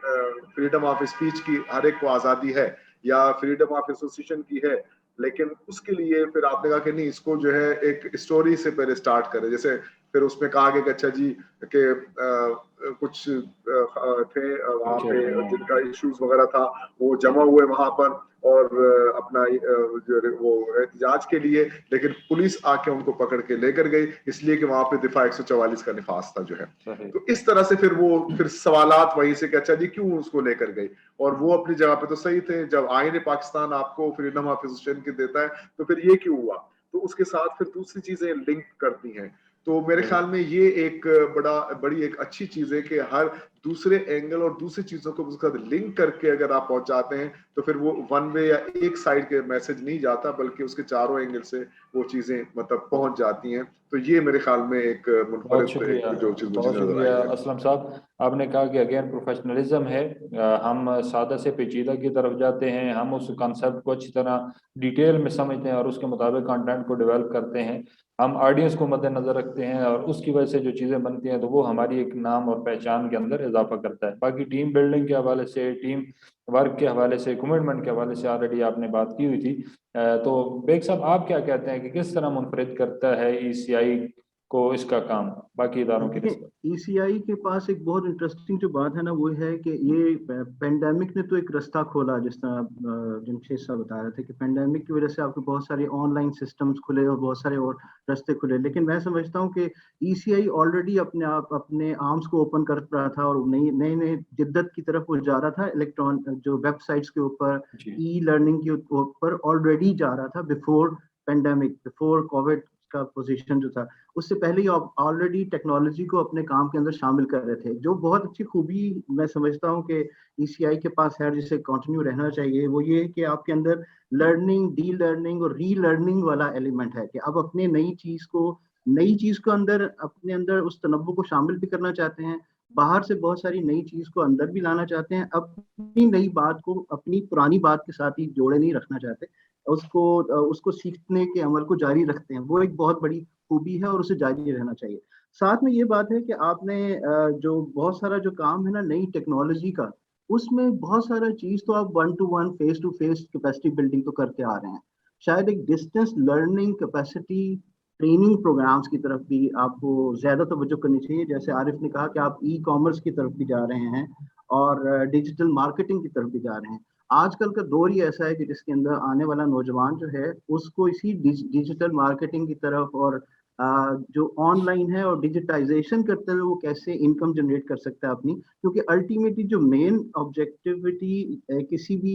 فریڈم آف اسپیچ کی ہر ایک کو آزادی ہے یا فریڈم آف ایسوسیشن کی ہے، لیکن اس کے لیے پھر آپ نے کہا کہ نہیں اس کو جو ہے ایک اسٹوری سے پہلے سٹارٹ کرے. جیسے پھر اس میں کہا کہ اچھا جی کہ کچھ تھے وہاں پہ جن کا ایشوز وغیرہ تھا وہ جمع ہوئے وہاں پر اور اپنا جو وہ احتجاج کے لیے، لیکن پولیس آ کے ان کو پکڑ کے لے کر گئی اس لیے کہ وہاں پہ دفاع 144 کا نفاذ تھا جو ہے. تو اس طرح سے پھر سوالات وہیں سے کہ اچھا جی کیوں اس کو لے کر گئی، اور وہ اپنی جگہ پہ تو صحیح تھے. جب آئین پاکستان آپ کو فریڈم آف ایسوسیشن کی دیتا ہے تو پھر یہ کیوں ہوا، تو اس کے ساتھ پھر دوسری چیزیں لنک کرتی ہیں. تو میرے خیال میں یہ ایک بڑی ایک اچھی چیز ہے کہ ہر دوسرے اینگل اور دوسری چیزوں کو اس کا لنک کر کے اگر آپ پہنچاتے ہیں تو پھر وہ ون وے یا ایک سائڈ کے میسج نہیں جاتا بلکہ اس کے چاروں اینگل سے وہ چیزیں مطلب پہنچ جاتی ہیں. تو یہ میرے خیال میں ایک منفرد جو چیز مجھے نظر آئی ہے. اسلم صاحب، آپ نے کہا کہ اگین پروفیشنلزم ہے، ہم سادہ سے پیچیدہ کی طرف جاتے ہیں، ہم اس کانسیپٹ کو اچھی طرح ڈیٹیل میں سمجھتے ہیں اور اس کے مطابق کنٹینٹ کو ڈیولپ کرتے ہیں، ہم آڈینس کو مد نظر رکھتے ہیں اور اس کی وجہ سے جو چیزیں بنتی ہیں تو وہ ہماری ایک نام اور پہچان کے اندر اضافہ کرتا ہے. باقی ٹیم بلڈنگ کے حوالے سے، ٹیم ورک کے حوالے سے، کمٹمنٹ کے حوالے سے آلریڈی آپ نے بات کی ہوئی تھی. تو بیگ صاحب آپ کیا کہتے ہیں کہ کس طرح منفرد کرتا ہے ECI کو اس کا کام باقی اداروں کی نسبت؟ ECI کے پاس ایک بہت انٹرسٹنگ جو بات ہے نا وہ ہے کہ یہ پینڈیمک نے تو ایک رستہ کھولا، جس طرح جمشید صاحب بتا رہے تھے کہ پینڈیمک کی وجہ سے آپ کو بہت سارے آن لائن سسٹمز کھلے اور بہت سارے اور رستے کھلے. لیکن میں سمجھتا ہوں کہ ECI آلریڈی اپنے آرمز کو اوپن کر رہا تھا اور نئی جدت کی طرف وہ جا رہا تھا. جو ویب سائٹس کے اوپر ای لرننگ کے اوپر آلریڈی جا رہا تھا بیفور پینڈیمک، بیفور کووڈ کا پوزیشن جو تھا اس سے پہلے ہی آلریڈی ٹیکنالوجی کو اپنے کام کے اندر شامل کر رہے تھے. جو بہت اچھی خوبی میں سمجھتا ہوں کہ ECI کے پاس ہے جسے کنٹینیو رہنا چاہیے، وہ یہ کہ آپ کے اندر لرننگ، ڈی لرننگ اور ری لرننگ والا ایلیمنٹ ہے کہ اب اپنے نئی چیز کو نئی چیز کو اندر اپنے اندر اس تنوع کو شامل بھی کرنا چاہتے ہیں, باہر سے بہت ساری نئی چیز کو اندر بھی لانا چاہتے ہیں, اپنی نئی بات کو اپنی پرانی بات کے ساتھ ہی جوڑے نہیں رکھنا چاہتے, اس کو سیکھنے کے عمل کو جاری رکھتے ہیں. وہ ایک بہت بڑی خوبی ہے اور اسے جاری رہنا چاہیے. ساتھ میں یہ بات ہے کہ آپ نے جو بہت سارا جو کام ہے نا نئی ٹیکنالوجی کا, اس میں بہت سارا چیز تو آپ 1-to-1 face to face capacity building تو کرتے آ رہے ہیں. شاید ایک distance learning capacity training programs کی طرف بھی آپ کو زیادہ توجہ کرنی چاہیے. جیسے عارف نے کہا کہ آپ ای کامرس کی طرف بھی جا رہے ہیں اور ڈیجیٹل مارکیٹنگ کی طرف بھی جا رہے ہیں. آج کل کا دور ہی ایسا ہے کہ جس کے اندر آنے والا نوجوان جو ہے اس کو اسی ڈیجیٹل مارکیٹنگ کی طرف اور جو آن لائن ہے اور ڈیجیٹائزیشن کرتے ہوئے وہ کیسے انکم جنریٹ کر سکتا ہے اپنی, کیونکہ الٹیمیٹلی جو مین آبجیکٹیوٹی کسی بھی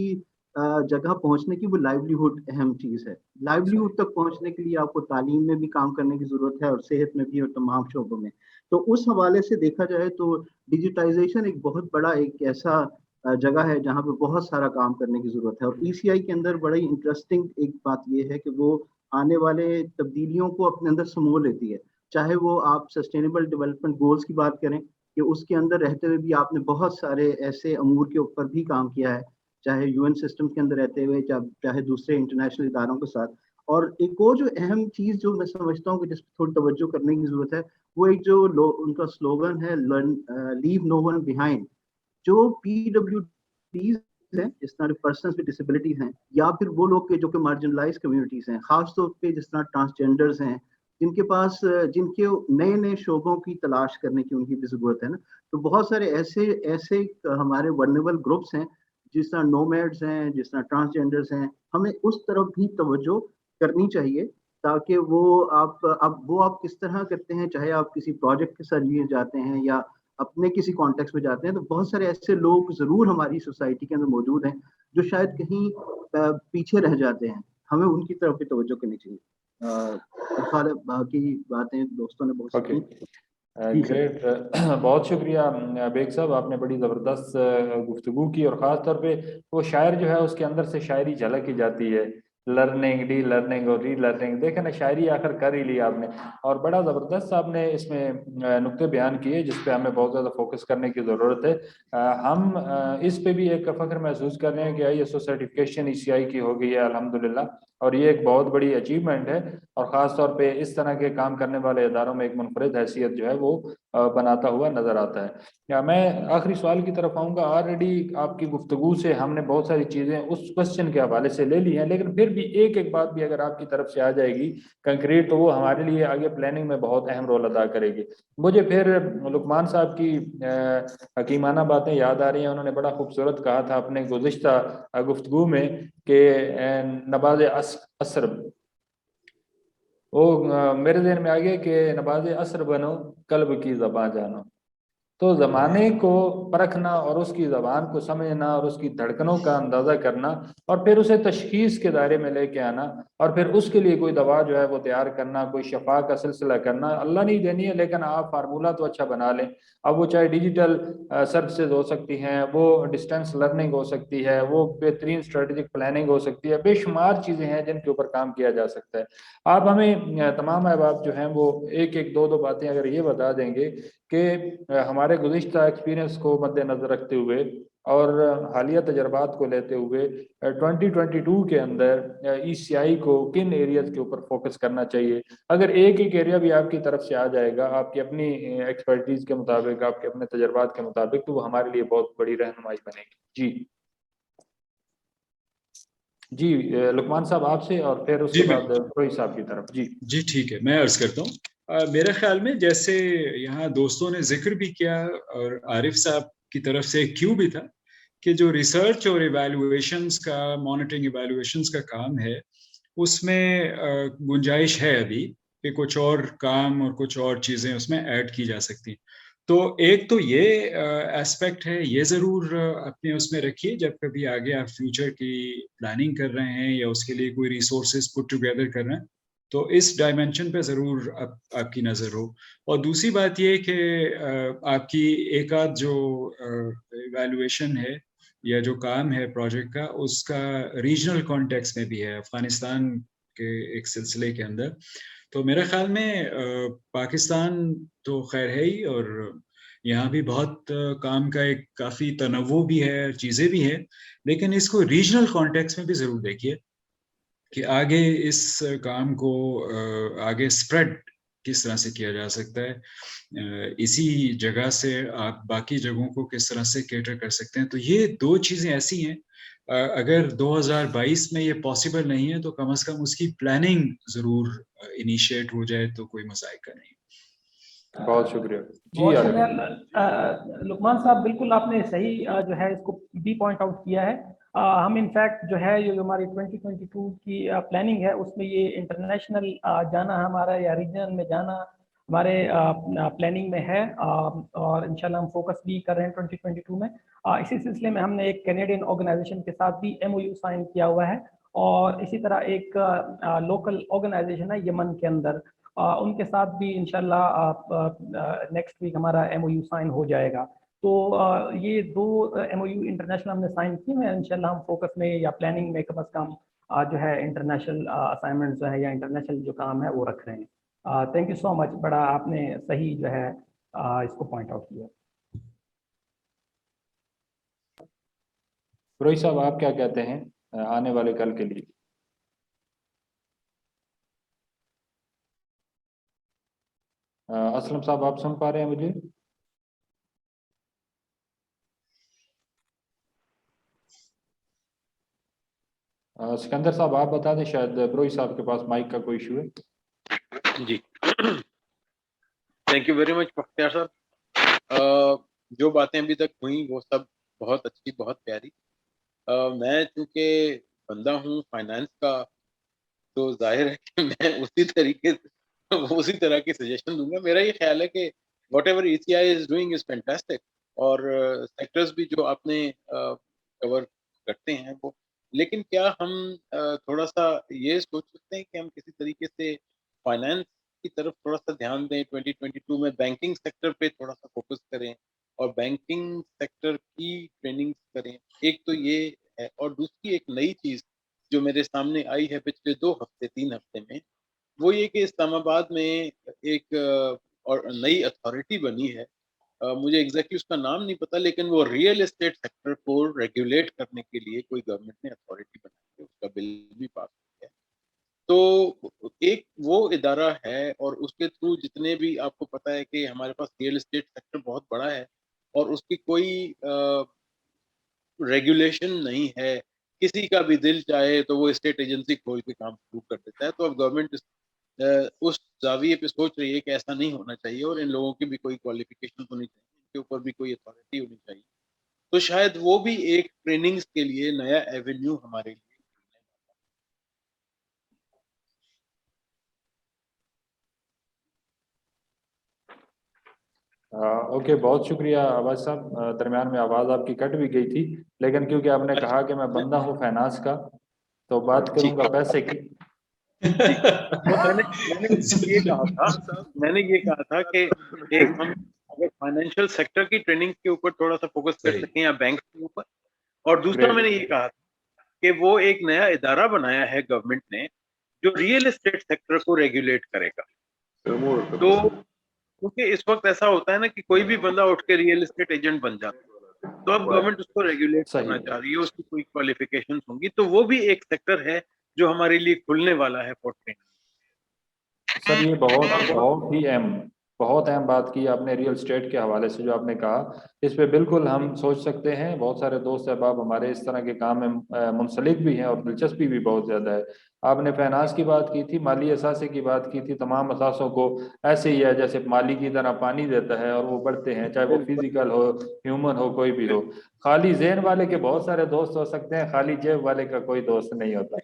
جگہ پہنچنے کی وہ لائیولیہڈ اہم چیز ہے. لائیولیہڈ تک پہنچنے کے لیے آپ کو تعلیم میں بھی کام کرنے کی ضرورت ہے اور صحت میں بھی اور تمام شعبوں میں. تو اس حوالے سے دیکھا جائے تو ڈیجیٹائزیشن ایک بہت بڑا ایک ایسا جگہ ہے جہاں پہ بہت سارا کام کرنے کی ضرورت ہے. اور ECI کے اندر بڑی انٹرسٹنگ ایک بات یہ ہے کہ وہ آنے والے تبدیلیوں کو اپنے اندر سمو لیتی ہے. چاہے وہ آپ سسٹینیبل ڈیولپمنٹ گولز کی بات کریں کہ اس کے اندر رہتے ہوئے بھی آپ نے بہت سارے ایسے امور کے اوپر بھی کام کیا ہے, چاہے UN سسٹم کے اندر رہتے ہوئے چاہے دوسرے انٹرنیشنل اداروں کے ساتھ. اور ایک اور جو اہم چیز جو میں سمجھتا ہوں کہ جس پہ تھوڑی توجہ کرنے کی ضرورت ہے, وہ ایک جو ان کا سلوگن ہے لیو نو ون بیہائنڈ. جو PWDs ہیں, جس طرح پرسنز ود ڈسیبلٹیز ہیں, یا پھر وہ لوگ جو کہ مارجنلائز کمیونٹیز ہیں, خاص طور پہ جس طرح ٹرانسجینڈرز ہیں, جن کے نئے شعبوں کی تلاش کرنے کی ان کی بھی ضرورت ہے نا. تو بہت سارے ایسے ہمارے ورنیبل گروپس ہیں, جس طرح نومیڈز ہیں, جس طرح ٹرانسجینڈرز ہیں. ہمیں اس طرف بھی توجہ کرنی چاہیے تاکہ وہ آپ کس طرح کرتے ہیں, چاہے آپ کسی پروجیکٹ کے ساتھ لیے جاتے ہیں یا اپنے کسی کانٹیکس میں جاتے ہیں, تو بہت سارے ایسے لوگ ضرور ہماری سوسائٹی کے اندر موجود ہیں جو شاید کہیں پیچھے رہ جاتے ہیں. ہمیں ان کی طرف بھی توجہ کرنی چاہیے. باقی باتیں دوستوں نے بہت گریٹ, بہت شکریہ بیگ صاحب, آپ نے بڑی زبردست گفتگو کی, اور خاص طور پہ وہ شاعر جو ہے اس کے اندر سے شاعری جھلک ہی جاتی ہے. لرننگ, ڈی لرننگ اور ری لرننگ, دیکھیں نا شاعری آخر کر ہی لی آپ نے, اور بڑا زبردست آپ نے اس میں نقطے بیان کیے جس پہ ہمیں بہت زیادہ فوکس کرنے کی ضرورت ہے. ہم اس پہ بھی ایک فخر محسوس کر رہے ہیں کہ ISO سرٹیفکیشن ECI کی ہو گئی ہے الحمدللہ, اور یہ ایک بہت بڑی اچیومنٹ ہے, اور خاص طور پہ اس طرح کے کام کرنے والے اداروں میں ایک منفرد حیثیت جو ہے وہ بناتا ہوا نظر آتا ہے. یا میں آخری سوال کی طرف آؤں گا. آلریڈی آپ کی گفتگو سے ہم نے بہت ساری چیزیں اس کوشچن کے حوالے سے لے لی ہیں, لیکن پھر بھی ایک بات بھی اگر آپ کی طرف سے آ جائے گی کنکریٹ, تو وہ ہمارے لیے آگے پلاننگ میں بہت اہم رول ادا کرے گی. مجھے پھر لقمان صاحب کی حکیمانہ باتیں یاد آ رہی ہیں. انہوں نے بڑا خوبصورت کہا تھا اپنے گزشتہ گفتگو میں کہ نباز عصر, وہ میرے ذہن میں آگے کہ نباز عصر بنو قلب کی زبان جانو. تو زمانے کو پرکھنا اور اس کی زبان کو سمجھنا اور اس کی دھڑکنوں کا اندازہ کرنا, اور پھر اسے تشخیص کے دائرے میں لے کے آنا, اور پھر اس کے لیے کوئی دوا جو ہے وہ تیار کرنا, کوئی شفا کا سلسلہ کرنا. اللہ نہیں دینی ہے, لیکن آپ فارمولہ تو اچھا بنا لیں. اب وہ چاہے ڈیجیٹل سروسز ہو سکتی ہیں, وہ ڈسٹینس لرننگ ہو سکتی ہے, وہ بہترین اسٹریٹجک پلاننگ ہو سکتی ہے, بے شمار چیزیں ہیں جن کے اوپر کام کیا جا سکتا ہے. آپ ہمیں تمام احباب جو ہیں وہ ایک دو باتیں اگر یہ بتا دیں گے کہ ہمارے گزشتہ ایکسپیرینس کو مد نظر رکھتے ہوئے اور حالیہ تجربات کو لیتے ہوئے 2022 کے اندر ECI کو کن ایریاز کے اوپر فوکس کرنا چاہیے. اگر ایک ایریا بھی آپ کی طرف سے آ جائے گا آپ کی اپنی ایکسپرٹیز کے مطابق, آپ کے اپنے تجربات کے مطابق, تو وہ ہمارے لیے بہت بڑی رہنمائی بنے گی. جی لقمان صاحب آپ سے, اور پھر اس کے بعد روہی صاحب کی طرف. جی ٹھیک ہے, میں عرض کرتا ہوں. میرے خیال میں جیسے یہاں دوستوں نے ذکر بھی کیا اور عارف صاحب کی طرف سے کیوں بھی تھا کہ جو ریسرچ اور ایویلویشنز کا, مانیٹرنگ ایویلویشنز کا کام ہے, اس میں گنجائش ہے ابھی کہ کچھ اور کام اور کچھ اور چیزیں اس میں ایڈ کی جا سکتی ہیں. تو ایک تو یہ ایسپیکٹ ہے, یہ ضرور اپنے اس میں رکھیے جب کبھی آگے آپ فیوچر کی پلاننگ کر رہے ہیں یا اس کے لیے کوئی ریسورسز پٹ ٹوگیدر کر رہے ہیں, تو اس ڈائمینشن پہ ضرور آپ کی نظر ہو. اور دوسری بات یہ کہ آپ کی ایک آدھ جو ایویلویشن ہے یا جو کام ہے پروجیکٹ کا, اس کا ریجنل کانٹیکس میں بھی ہے, افغانستان کے ایک سلسلے کے اندر. تو میرے خیال میں پاکستان تو خیر ہے ہی، اور یہاں بھی بہت کام کا ایک کافی تنوع بھی ہے، چیزیں بھی ہیں، لیکن اس کو ریجنل کانٹیکس میں بھی ضرور دیکھیے کہ آگے اس کام کو آگے سپریڈ کس طرح سے کیا جا سکتا ہے، اسی جگہ سے آپ باقی جگہوں کو کس طرح سے کیٹر کر سکتے ہیں. تو یہ دو چیزیں ایسی ہیں، اگر 2022 میں یہ پاسبل نہیں ہے تو کم از کم اس کی پلاننگ ضرور انیشیٹ ہو جائے تو کوئی مذائقہ نہیں. بہت شکریہ. بہت شکریہ لقمان صاحب، بالکل آپ نے صحیح جو ہے اس کو بھی پوائنٹ آؤٹ کیا ہے. ہم انفیکٹ جو ہے جو ہماری 2022 کی پلاننگ ہے اس میں یہ انٹرنیشنل جانا ہمارا یا ریجنل میں جانا ہمارے پلاننگ میں ہے، اور انشاءاللہ ہم فوکس بھی کر رہے ہیں 2022 میں. اسی سلسلے میں ہم نے ایک کینیڈین آرگنائزیشن کے ساتھ بھی MOU سائن کیا ہوا ہے، اور اسی طرح ایک لوکل آرگنائزیشن ہے یمن کے اندر، ان کے ساتھ بھی انشاءاللہ نیکسٹ ویک ہمارا MOU سائن ہو جائے گا. تو یہ دو MOU انٹرنیشنل ہم نے سائن کی ہیں. انشاءاللہ ہم فوکس میں یا پلاننگ میں کم از کم جو ہے انٹرنیشنل اسائنمنٹ جو ہے یا انٹرنیشنل جو کام ہے وہ رکھ رہے ہیں. تھینک یو سو مچ، بڑا آپ نے صحیح جو ہے اس کو پوائنٹ آؤٹ کیا. روہی صاحب آپ کیا کہتے ہیں آنے والے کل کے لیے؟ اسلم صاحب آپ سن پا رہے ہیں مجھے؟ سکندر صاحب آپ بتا دیں، شاید بروئی صاحب کے پاس مائک کا کوئی ایشو ہے. جی thank you very much Bakhtiar صاحب. جو باتیں ابھی تک ہوئیں وہ سب بہت اچھی، بہت پیاری. میں چونکہ بندہ ہوں فائنانس کا، تو ظاہر ہے کہ میں اسی طرح کی سجیشن دوں گا. میرا یہ خیال ہے کہ what ever ECI is doing is fantastic, اور سیکٹرز بھی جو آپ نے کور کرتے ہیں وہ، لیکن کیا ہم تھوڑا سا یہ سوچ سکتے ہیں کہ ہم کسی طریقے سے فائنانس کی طرف تھوڑا سا دھیان دیں، 2022 میں بینکنگ سیکٹر پہ تھوڑا سا فوکس کریں اور بینکنگ سیکٹر کی ٹریننگ کریں. ایک تو یہ ہے، اور دوسری ایک نئی چیز جو میرے سامنے آئی ہے پچھلے 3 ہفتے میں، وہ یہ کہ اسلام آباد میں ایک اور نئی اتھارٹی بنی ہے. مجھے ایگزیکٹلی اس کا نام نہیں پتا، لیکن وہ ریئل اسٹیٹ سیکٹر کو ریگولیٹ کرنے کے لیے کوئی گورنمنٹ نے اتھارٹی بنائی ہے، اس کا بل بھی پاس ہو گیا. تو ایک وہ ادارہ ہے، اور اس کے تھرو جتنے بھی آپ کو پتا ہے کہ ہمارے پاس ریئل اسٹیٹ سیکٹر بہت بڑا ہے، اور اس کی کوئی ریگولیشن نہیں ہے. کسی کا بھی دل چاہے تو وہ اسٹیٹ ایجنسی کھول کے کام شروع کر دیتا ہے. تو اب گورنمنٹ اس زاویے پہ سوچ رہی ہے کہ ایسا نہیں ہونا چاہیے، اور ان لوگوں کی بھی کوئی کوالیفیکیشن ہونی چاہیے، ان کے اوپر بھی کوئی اتھارٹی ہونی چاہیے. تو شاید وہ بھی ایک ٹریننگز کے لیے نیا ایونیو ہمارے لیے. اوکے، بہت شکریہ عباس صاحب. درمیان میں آواز آپ کی کٹ بھی گئی تھی، لیکن کیونکہ آپ نے کہا کہ میں بندہ ہوں فائنانس کا تو بات کروں گا پیسے کی. میں نے یہ کہا تھا کہ ایک ہم اگر فائنینشیل سیکٹر کی ٹریننگ کے اوپر تھوڑا سا فوکس کر سکیں یا بینک کے اوپر. اور دوسرا میں نے یہ کہا تھا کہ وہ ایک نیا ادارہ بنایا ہے گورنمنٹ نے جو ریئل اسٹیٹ سیکٹر کو ریگولیٹ کرے گا. تو کیونکہ اس وقت ایسا ہوتا ہے نا کہ کوئی بھی بندہ اٹھ کے ریئل اسٹیٹ ایجنٹ بن جاتا ہے، تو اب گورنمنٹ اس کو ریگولیٹ کرنا چاہ رہی ہے، اس کی کوئی کوالیفیکیشن ہوں گی، تو وہ بھی ایک سیکٹر ہے جو ہمارے لیے کھلنے والا ہے فور ٹریننگ. سر یہ بہت اہم بات کی آپ نے ریئل اسٹیٹ کے حوالے سے جو آپ نے کہا، اس پہ بالکل ہم سوچ سکتے ہیں. بہت سارے دوست احباب ہمارے اس طرح کے کام میں منسلک بھی ہیں اور دلچسپی بھی بہت زیادہ ہے. آپ نے فائنانس کی بات کی تھی، مالی اثاثے کی بات کی تھی. تمام اثاثوں کو ایسے ہی ہے جیسے مالی کی طرح پانی دیتا ہے اور وہ بڑھتے ہیں، چاہے وہ فزیکل ہو، ہیومن ہو، کوئی بھی ہو. خالی ذہن والے کے بہت سارے دوست ہو سکتے ہیں، خالی جیب والے کا کوئی دوست نہیں ہوتا.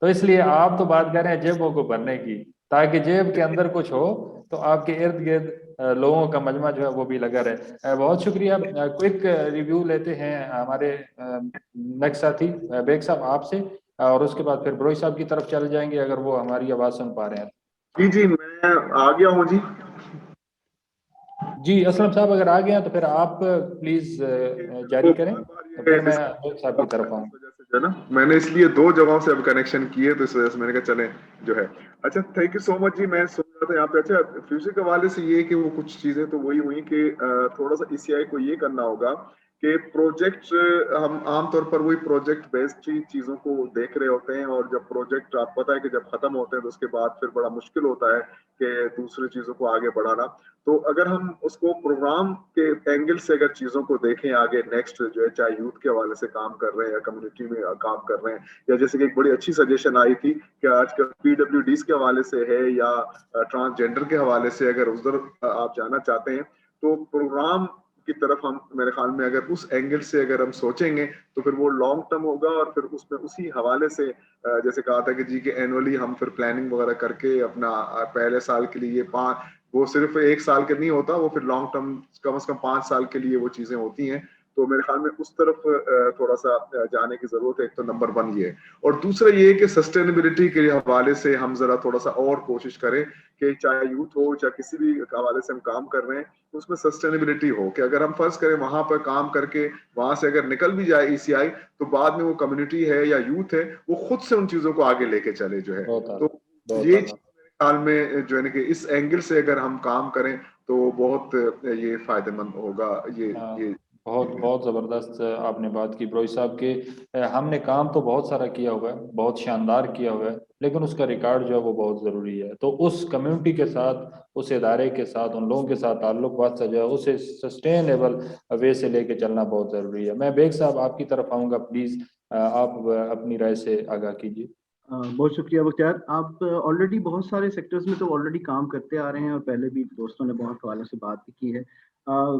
تو اس لیے آپ تو بات کر رہے ہیں جیبوں کو بھرنے کی، تاکہ جیب کے اندر کچھ ہو تو آپ کے ارد گرد لوگوں کا مجمع جو ہے وہ بھی لگا رہے. بہت شکریہ. کوئک ریویو لیتے ہیں ہمارے نیکسٹ ساتھی بیگ صاحب آپ سے، اور اس کے بعد پھر بروئی صاحب کی طرف چل جائیں گے اگر وہ ہماری آواز سن پا رہے ہیں. جی میں آ گیا ہوں. جی اسلم صاحب اگر آ گئے ہیں تو پھر آپ پلیز جاری کریں تو پھر میں صاحب کی طرف آؤں. جو ہے نا میں نے اس لیے 2 جگہوں سے اب کنیکشن کیے تو اس وجہ سے میں نے کہا چلیں جو ہے. اچھا تھینک یو سو مچ جی. میں سن رہا تھا یہاں پہ اچھا فیوچر کے حوالے سے یہ کہ وہ کچھ چیزیں تو وہی ہوئی کہ تھوڑا سا ECI کو یہ کرنا ہوگا کہ پروجیکٹ ہم عام طور پر وہی پروجیکٹ بیسڈ چیزوں کو دیکھ رہے ہوتے ہیں اور جب پروجیکٹ آپ پتہ ہے کہ جب ختم ہوتے ہیں تو اس کے بعد پھر بڑا مشکل ہوتا ہے کہ دوسری چیزوں کو آگے بڑھانا. تو اگر ہم اس کو پروگرام کے اینگل سے اگر چیزوں کو دیکھیں آگے نیکسٹ جو ہے چاہے یوتھ کے حوالے سے کام کر رہے ہیں یا کمیونٹی میں کام کر رہے ہیں یا جیسے کہ ایک بڑی اچھی سجیشن آئی تھی کہ آج کل PWDs کے حوالے سے ہے یا ٹرانسجینڈر کے حوالے سے اگر ادھر آپ جانا چاہتے ہیں تو پروگرام کی طرف ہم میرے خیال میں اگر اس اینگل سے اگر ہم سوچیں گے تو پھر وہ لانگ ٹرم ہوگا اور پھر اس میں اسی حوالے سے جیسے کہا تھا کہ جی کہ اینولی ہم پھر پلاننگ وغیرہ کر کے اپنا پہلے سال کے لیے وہ صرف 1 سال کے نہیں ہوتا وہ پھر لانگ ٹرم کم از کم 5 سال کے لیے وہ چیزیں ہوتی ہیں. تو میرے خیال میں اس طرف تھوڑا سا جانے کی ضرورت ہے. ایک تو نمبر 1 یہ ہے اور دوسرا یہ کہ سسٹینیبلٹی کے حوالے سے ہم ذرا تھوڑا سا اور کوشش کریں کہ چاہے یوتھ ہو چاہے کسی بھی حوالے سے ہم کام کر رہے ہیں اس میں سسٹینیبلٹی ہو کہ اگر ہم فرض کریں وہاں پر کام کر کے وہاں سے اگر نکل بھی جائے ECI تو بعد میں وہ کمیونٹی ہے یا یوتھ ہے وہ خود سے ان چیزوں کو آگے لے کے چلے جو ہے. تو یہ چیز میرے خیال میں جو ہے کہ اس اینگل سے اگر ہم کام کریں تو بہت یہ فائدہ مند ہوگا. یہ بہت بہت زبردست آپ نے بات کی بروئی صاحب کہ ہم نے کام تو بہت سارا کیا ہوا ہے بہت شاندار کیا ہوا ہے لیکن اس کا ریکارڈ جو ہے وہ بہت ضروری ہے. تو اس کمیونٹی کے ساتھ اس ادارے کے ساتھ ان لوگوں کے ساتھ تعلق واسطہ جو ہے اسے سسٹینیبل وے سے لے کے چلنا بہت ضروری ہے. میں بیگ صاحب آپ کی طرف آؤں گا پلیز آپ اپنی رائے سے آگاہ کیجیے. بہت شکریہ بختیار. آپ آلریڈی بہت سارے سیکٹرز میں تو آلریڈی کام کرتے آ رہے ہیں اور پہلے بھی دوستوں نے بہت حوالے سے بات بھی کی ہے.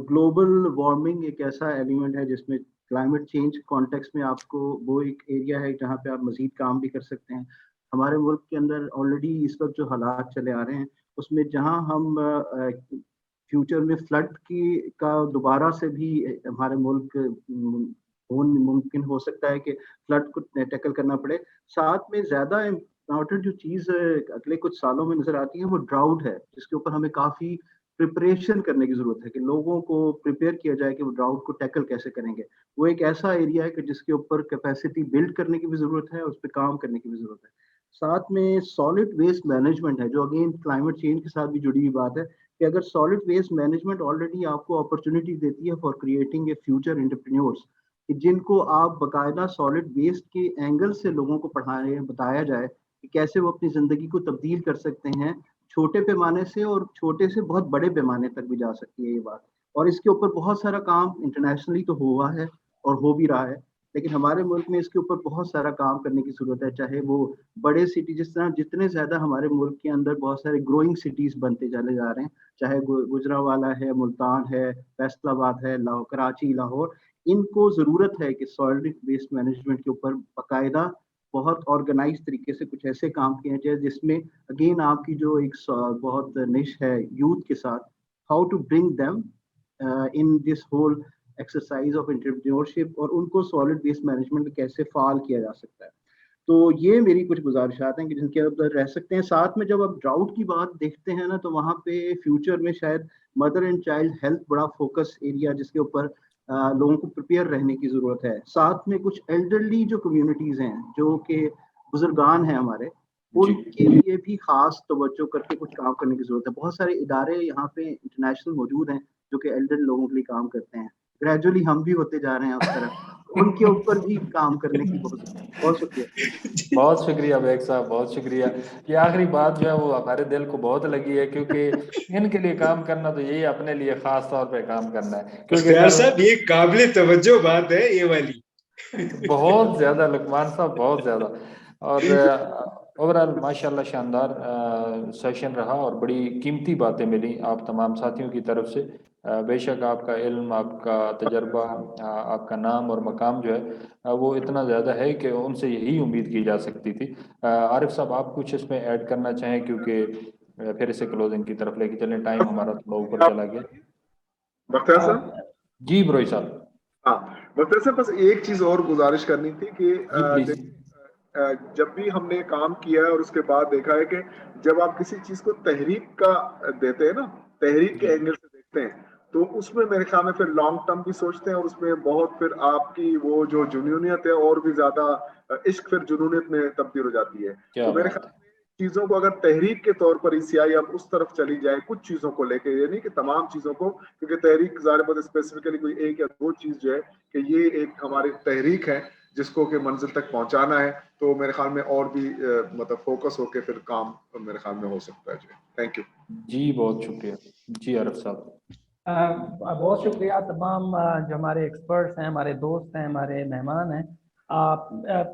گلوبل وارمنگ ایک ایسا ایلیمنٹ ہے جس میں کلائمیٹ چینج کانٹیکس میں آپ کو وہ ایک ایریا ہے جہاں پہ آپ مزید کام بھی کر سکتے ہیں. ہمارے ملک کے اندر آلریڈی اس وقت جو حالات چلے آ رہے ہیں اس میں جہاں ہم فیوچر میں فلڈ کا دوبارہ سے بھی ہمارے ملک ممکن ہو سکتا ہے کہ فلڈ کو ٹیکل کرنا پڑے. ساتھ میں زیادہ امپورٹنٹ جو چیز اگلے کچھ سالوں میں نظر آتی ہے وہ ڈراؤٹ ہے جس کے اوپر ہمیں کافی پریپریشن کرنے کی ضرورت ہے کہ لوگوں کو پریپیئر کیا جائے کہ وہ ڈراؤٹ کو ٹیکل کیسے کریں گے. وہ ایک ایسا ایریا ہے کہ جس کے اوپر کیپیسٹی بلڈ کرنے کی بھی ضرورت ہے اس پہ کام کرنے کی بھی ضرورت ہے. ساتھ میں سالڈ ویسٹ مینجمنٹ ہے جو اگین کلائمیٹ چینج کے ساتھ بھی جڑی ہوئی بات ہے کہ اگر سالڈ ویسٹ مینجمنٹ آلریڈی آپ کو اپرچونیٹی دیتی ہے for creating a future entrepreneurs کہ جن کو آپ باقاعدہ سالڈ ویسٹ کے اینگل سے لوگوں کو بتایا جائے کہ کیسے وہ اپنی زندگی کو تبدیل کر سکتے ہیں چھوٹے پیمانے سے اور چھوٹے سے بہت بڑے پیمانے تک بھی جا سکتی ہے یہ بات. اور اس کے اوپر بہت سارا کام انٹرنیشنلی تو ہوا ہے اور ہو بھی رہا ہے لیکن ہمارے ملک میں اس کے اوپر بہت سارا کام کرنے کی ضرورت ہے. چاہے وہ بڑے سٹی جس طرح جتنے زیادہ ہمارے ملک کے اندر بہت سارے گروئنگ سٹیز بنتے چلے جا رہے ہیں چاہے گجرانوالہ ہے ملتان ہے فیصل آباد ہے کراچی لاہور ان کو ضرورت ہے کہ سالڈ ویسٹ مینجمنٹ کے اوپر باقاعدہ بہت آرگنائز طریقے سے کچھ ایسے کام کیے جائے جس میں اگین آپ کی جو ایک بہت نش ہے یوتھ کے ساتھ how to bring them in this whole exercise of entrepreneurship اور ان کو سالڈ ویسٹ مینجمنٹ میں کیسے فعال کیا جا سکتا ہے. تو یہ میری کچھ گزارشات ہیں کہ جن کے اندر رہ سکتے ہیں. ساتھ میں جب آپ ڈراؤٹ کی بات دیکھتے ہیں نا تو وہاں پہ فیوچر میں شاید مدر اینڈ چائلڈ ہیلتھ بڑا فوکس ایریا جس کے اوپر لوگوں کو پریپیئر رہنے کی ضرورت ہے. ساتھ میں کچھ ایلڈرلی جو کمیونٹیز ہیں جو کہ بزرگان ہیں ہمارے ان کے لیے بھی خاص توجہ کر کے کچھ کام کرنے کی ضرورت ہے. بہت سارے ادارے یہاں پہ انٹرنیشنل موجود ہیں جو کہ ایلڈر لوگوں کے لیے کام کرتے ہیں. گریجولی ہم بھی ہوتے جا رہے ہیں اس طرف ان کے اوپر بھی کام کرنے کی بہت شکریہ. بہت شکریہ بیگ صاحب بہت شکریہ. یہ آخری بات جو ہے وہ ہمارے دل کو بہت لگی ہے کیونکہ ان کے لیے کام کرنا تو یہی اپنے لیے خاص طور پہ کام کرنا ہے کیونکہ صاحب یہ قابل توجہ بات ہے یہ والی بہت زیادہ لقمان صاحب بہت زیادہ. اور اوورآل ماشاء اللہ شاندار سیشن رہا اور بڑی قیمتی باتیں ملی آپ تمام ساتھیوں کی طرف سے. بے شک آپ کا علم آپ کا تجربہ آپ کا نام اور مقام جو ہے وہ اتنا زیادہ ہے کہ ان سے یہی امید کی جا سکتی تھی. عارف صاحب آپ کچھ اس میں ایڈ کرنا چاہیں کیونکہ پھر اسے کلوزنگ کی طرف لے کے چلیں ٹائم ہمارا تھوڑا اوپر چلا گیا. بختیار صاحب جی بروئی صاحب. ہاں بختیار صاحب بس ایک چیز اور گزارش کرنی تھی کہ جب بھی ہم نے کام کیا ہے اور اس کے بعد دیکھا ہے کہ جب آپ کسی چیز کو تحریک کا دیتے ہیں نا تحریک کے اینگل سے دیکھتے ہیں تو اس میں میرے خیال میں پھر لانگ ٹرم بھی سوچتے ہیں اور اس میں بہت پھر آپ کی وہ جو جنونیت ہے اور بھی زیادہ عشق پھر جنونیت میں تبدیل ہو جاتی ہے. تو میرے خیال میں چیزوں کو اگر تحریک کے طور پر ECI اب اس طرف چلی جائے کچھ چیزوں کو لے کے, یہ نہیں کہ تمام چیزوں کو, کیونکہ تحریک ظاہر بات اسپیسیفکلی کوئی ایک یا دو چیز جو ہے کہ یہ ایک ہماری تحریک ہے جس کو کہ منزل تک پہنچانا ہے, تو میرے خیال میں اور بھی مطلب فوکس ہو کے پھر کام میرے خیال میں ہو سکتا ہے. جو تھینک یو. جی بہت شکریہ. جی عارف صاحب. بہت شکریہ تمام جو ہمارے ایکسپرٹس ہیں, ہمارے دوست ہیں, ہمارے مہمان ہیں.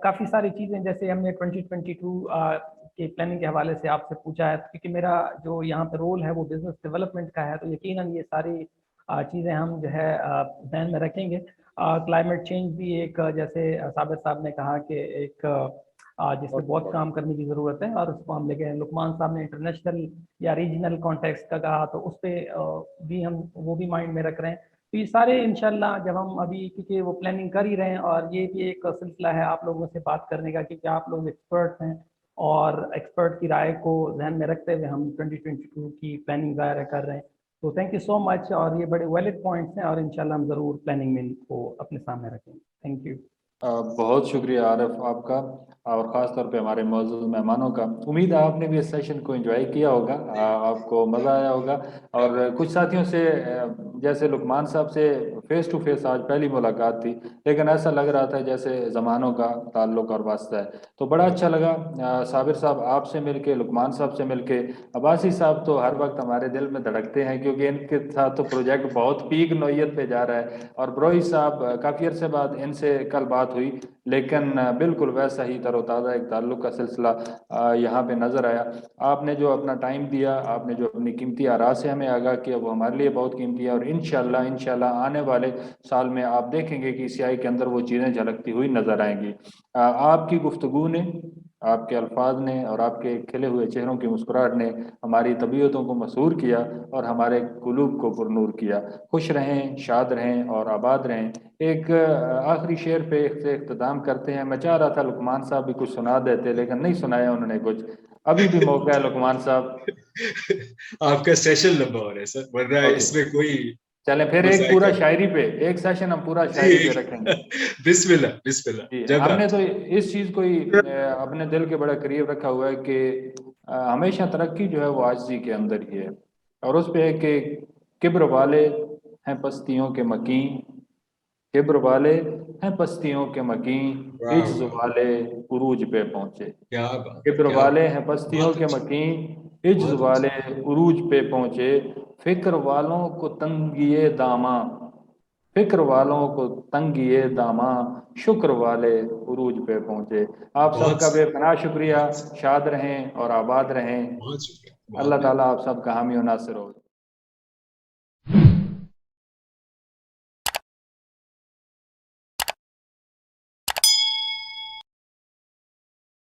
کافی ساری چیزیں جیسے ہم نے 2022 کے پلاننگ کے حوالے سے آپ سے پوچھا ہے, کیونکہ میرا جو یہاں پہ رول ہے وہ بزنس ڈیولپمنٹ کا ہے, تو یقیناً یہ ساری چیزیں ہم جو ہے ذہن میں رکھیں گے. کلائمیٹ چینج بھی ایک, جیسے صابر صاحب نے کہا کہ ایک جس پہ بہت کام کرنے کی ضرورت ہے, اور اس کو ہم لے کے لقمان صاحب نے انٹرنیشنل یا ریجنل کانٹیکسٹ کا کہا, تو اس پہ بھی ہم وہ بھی مائنڈ میں رکھ رہے ہیں. تو یہ سارے انشاءاللہ جب ہم ابھی, کیونکہ وہ پلاننگ کر ہی رہے ہیں, اور یہ بھی ایک سلسلہ ہے آپ لوگوں سے بات کرنے کا, کیونکہ آپ لوگ ایکسپرٹ ہیں, اور ایکسپرٹ کی رائے کو ذہن میں رکھتے ہوئے ہم 2022 کی پلاننگ ظاہر کر رہے ہیں. تو تھینک یو سو مچ, اور یہ بڑے ویلڈ پوائنٹس ہیں, اور انشاءاللہ ہم ضرور پلاننگ میں ان کو اپنے سامنے رکھیں گے. Thank you. بہت شکریہ عارف آپ کا, اور خاص طور پہ ہمارے معزز مہمانوں کا. امید ہے آپ نے بھی اس سیشن کو انجوائے کیا ہوگا, آپ کو مزہ آیا ہوگا. اور کچھ ساتھیوں سے جیسے لقمان صاحب سے فیس ٹو فیس آج پہلی ملاقات تھی, لیکن ایسا لگ رہا تھا جیسے زمانوں کا تعلق اور واسطہ ہے, تو بڑا اچھا لگا. صابر صاحب آپ سے مل کے, لقمان صاحب سے مل کے, عباسی صاحب تو ہر وقت ہمارے دل میں دھڑکتے ہیں کیونکہ ان کے ساتھ تو پروجیکٹ بہت پیک نوعیت پہ جا رہا ہے. اور بروئی صاحب کافی عرصے بعد ان سے کل بات ہوئی, لیکن بالکل ویسا ہی تر و تازہ ایک تعلق کا سلسلہ یہاں پہ نظر آیا. آپ نے جو اپنا ٹائم دیا, آپ نے جو اپنی قیمتی آراء سے ہمیں آگاہ کیا, وہ ہمارے لیے بہت قیمتی ہے. اور انشاءاللہ آنے والے سال میں آپ دیکھیں گے کہ ECI کے اندر وہ چیزیں جھلکتی ہوئی نظر آئیں گی. آپ کی گفتگو نے, آپ کے الفاظ نے, اور آپ کے کھلے ہوئے چہروں کی مسکراہٹ نے ہماری طبیعتوں کو مسحور کیا اور ہمارے قلوب کو پرنور کیا. خوش رہیں, شاد رہیں اور آباد رہیں. ایک آخری شعر پہ سے اختتام کرتے ہیں. میں چاہ رہا تھا لقمان صاحب بھی کچھ سنا دیتے, لیکن نہیں سنایا انہوں نے کچھ. ابھی بھی موقع ہے لقمان صاحب. آپ کا سیشن لمبا ہو رہا ہے سر, ورنہ اس میں کوئی چلیں پھر ایک پورا شاعری پہ, ایک سیشن ہم پورا شاعری پہ رکھیں گے. بسم اللہ بسم اللہ. جی, ہم نے تو اس چیز کو ہی اپنے دل کے بڑا قریب رکھا ہوا ہے کہ ہمیشہ ترقی جو ہے وہ عاجزی کے اندر ہی ہے, اور اس پہ ہے کہ کبر والے ہیں پستیوں کے مکین, کبر والے ہیں پستیوں کے مکین, عجز والے عروج پہ پہنچے. کبر والے ہیں پستیوں کے مکین, عجز والے عروج پہ پہنچے. فکر والوں کو تنگیے داماں, فکر والوں کو تنگیے داماں, شکر والے عروج پہ پہنچے. آپ سب کا بے پناہ شکریہ. شاد رہیں اور آباد رہیں. اللہ تعالیٰ آپ سب کا حامی و ناصر ہو.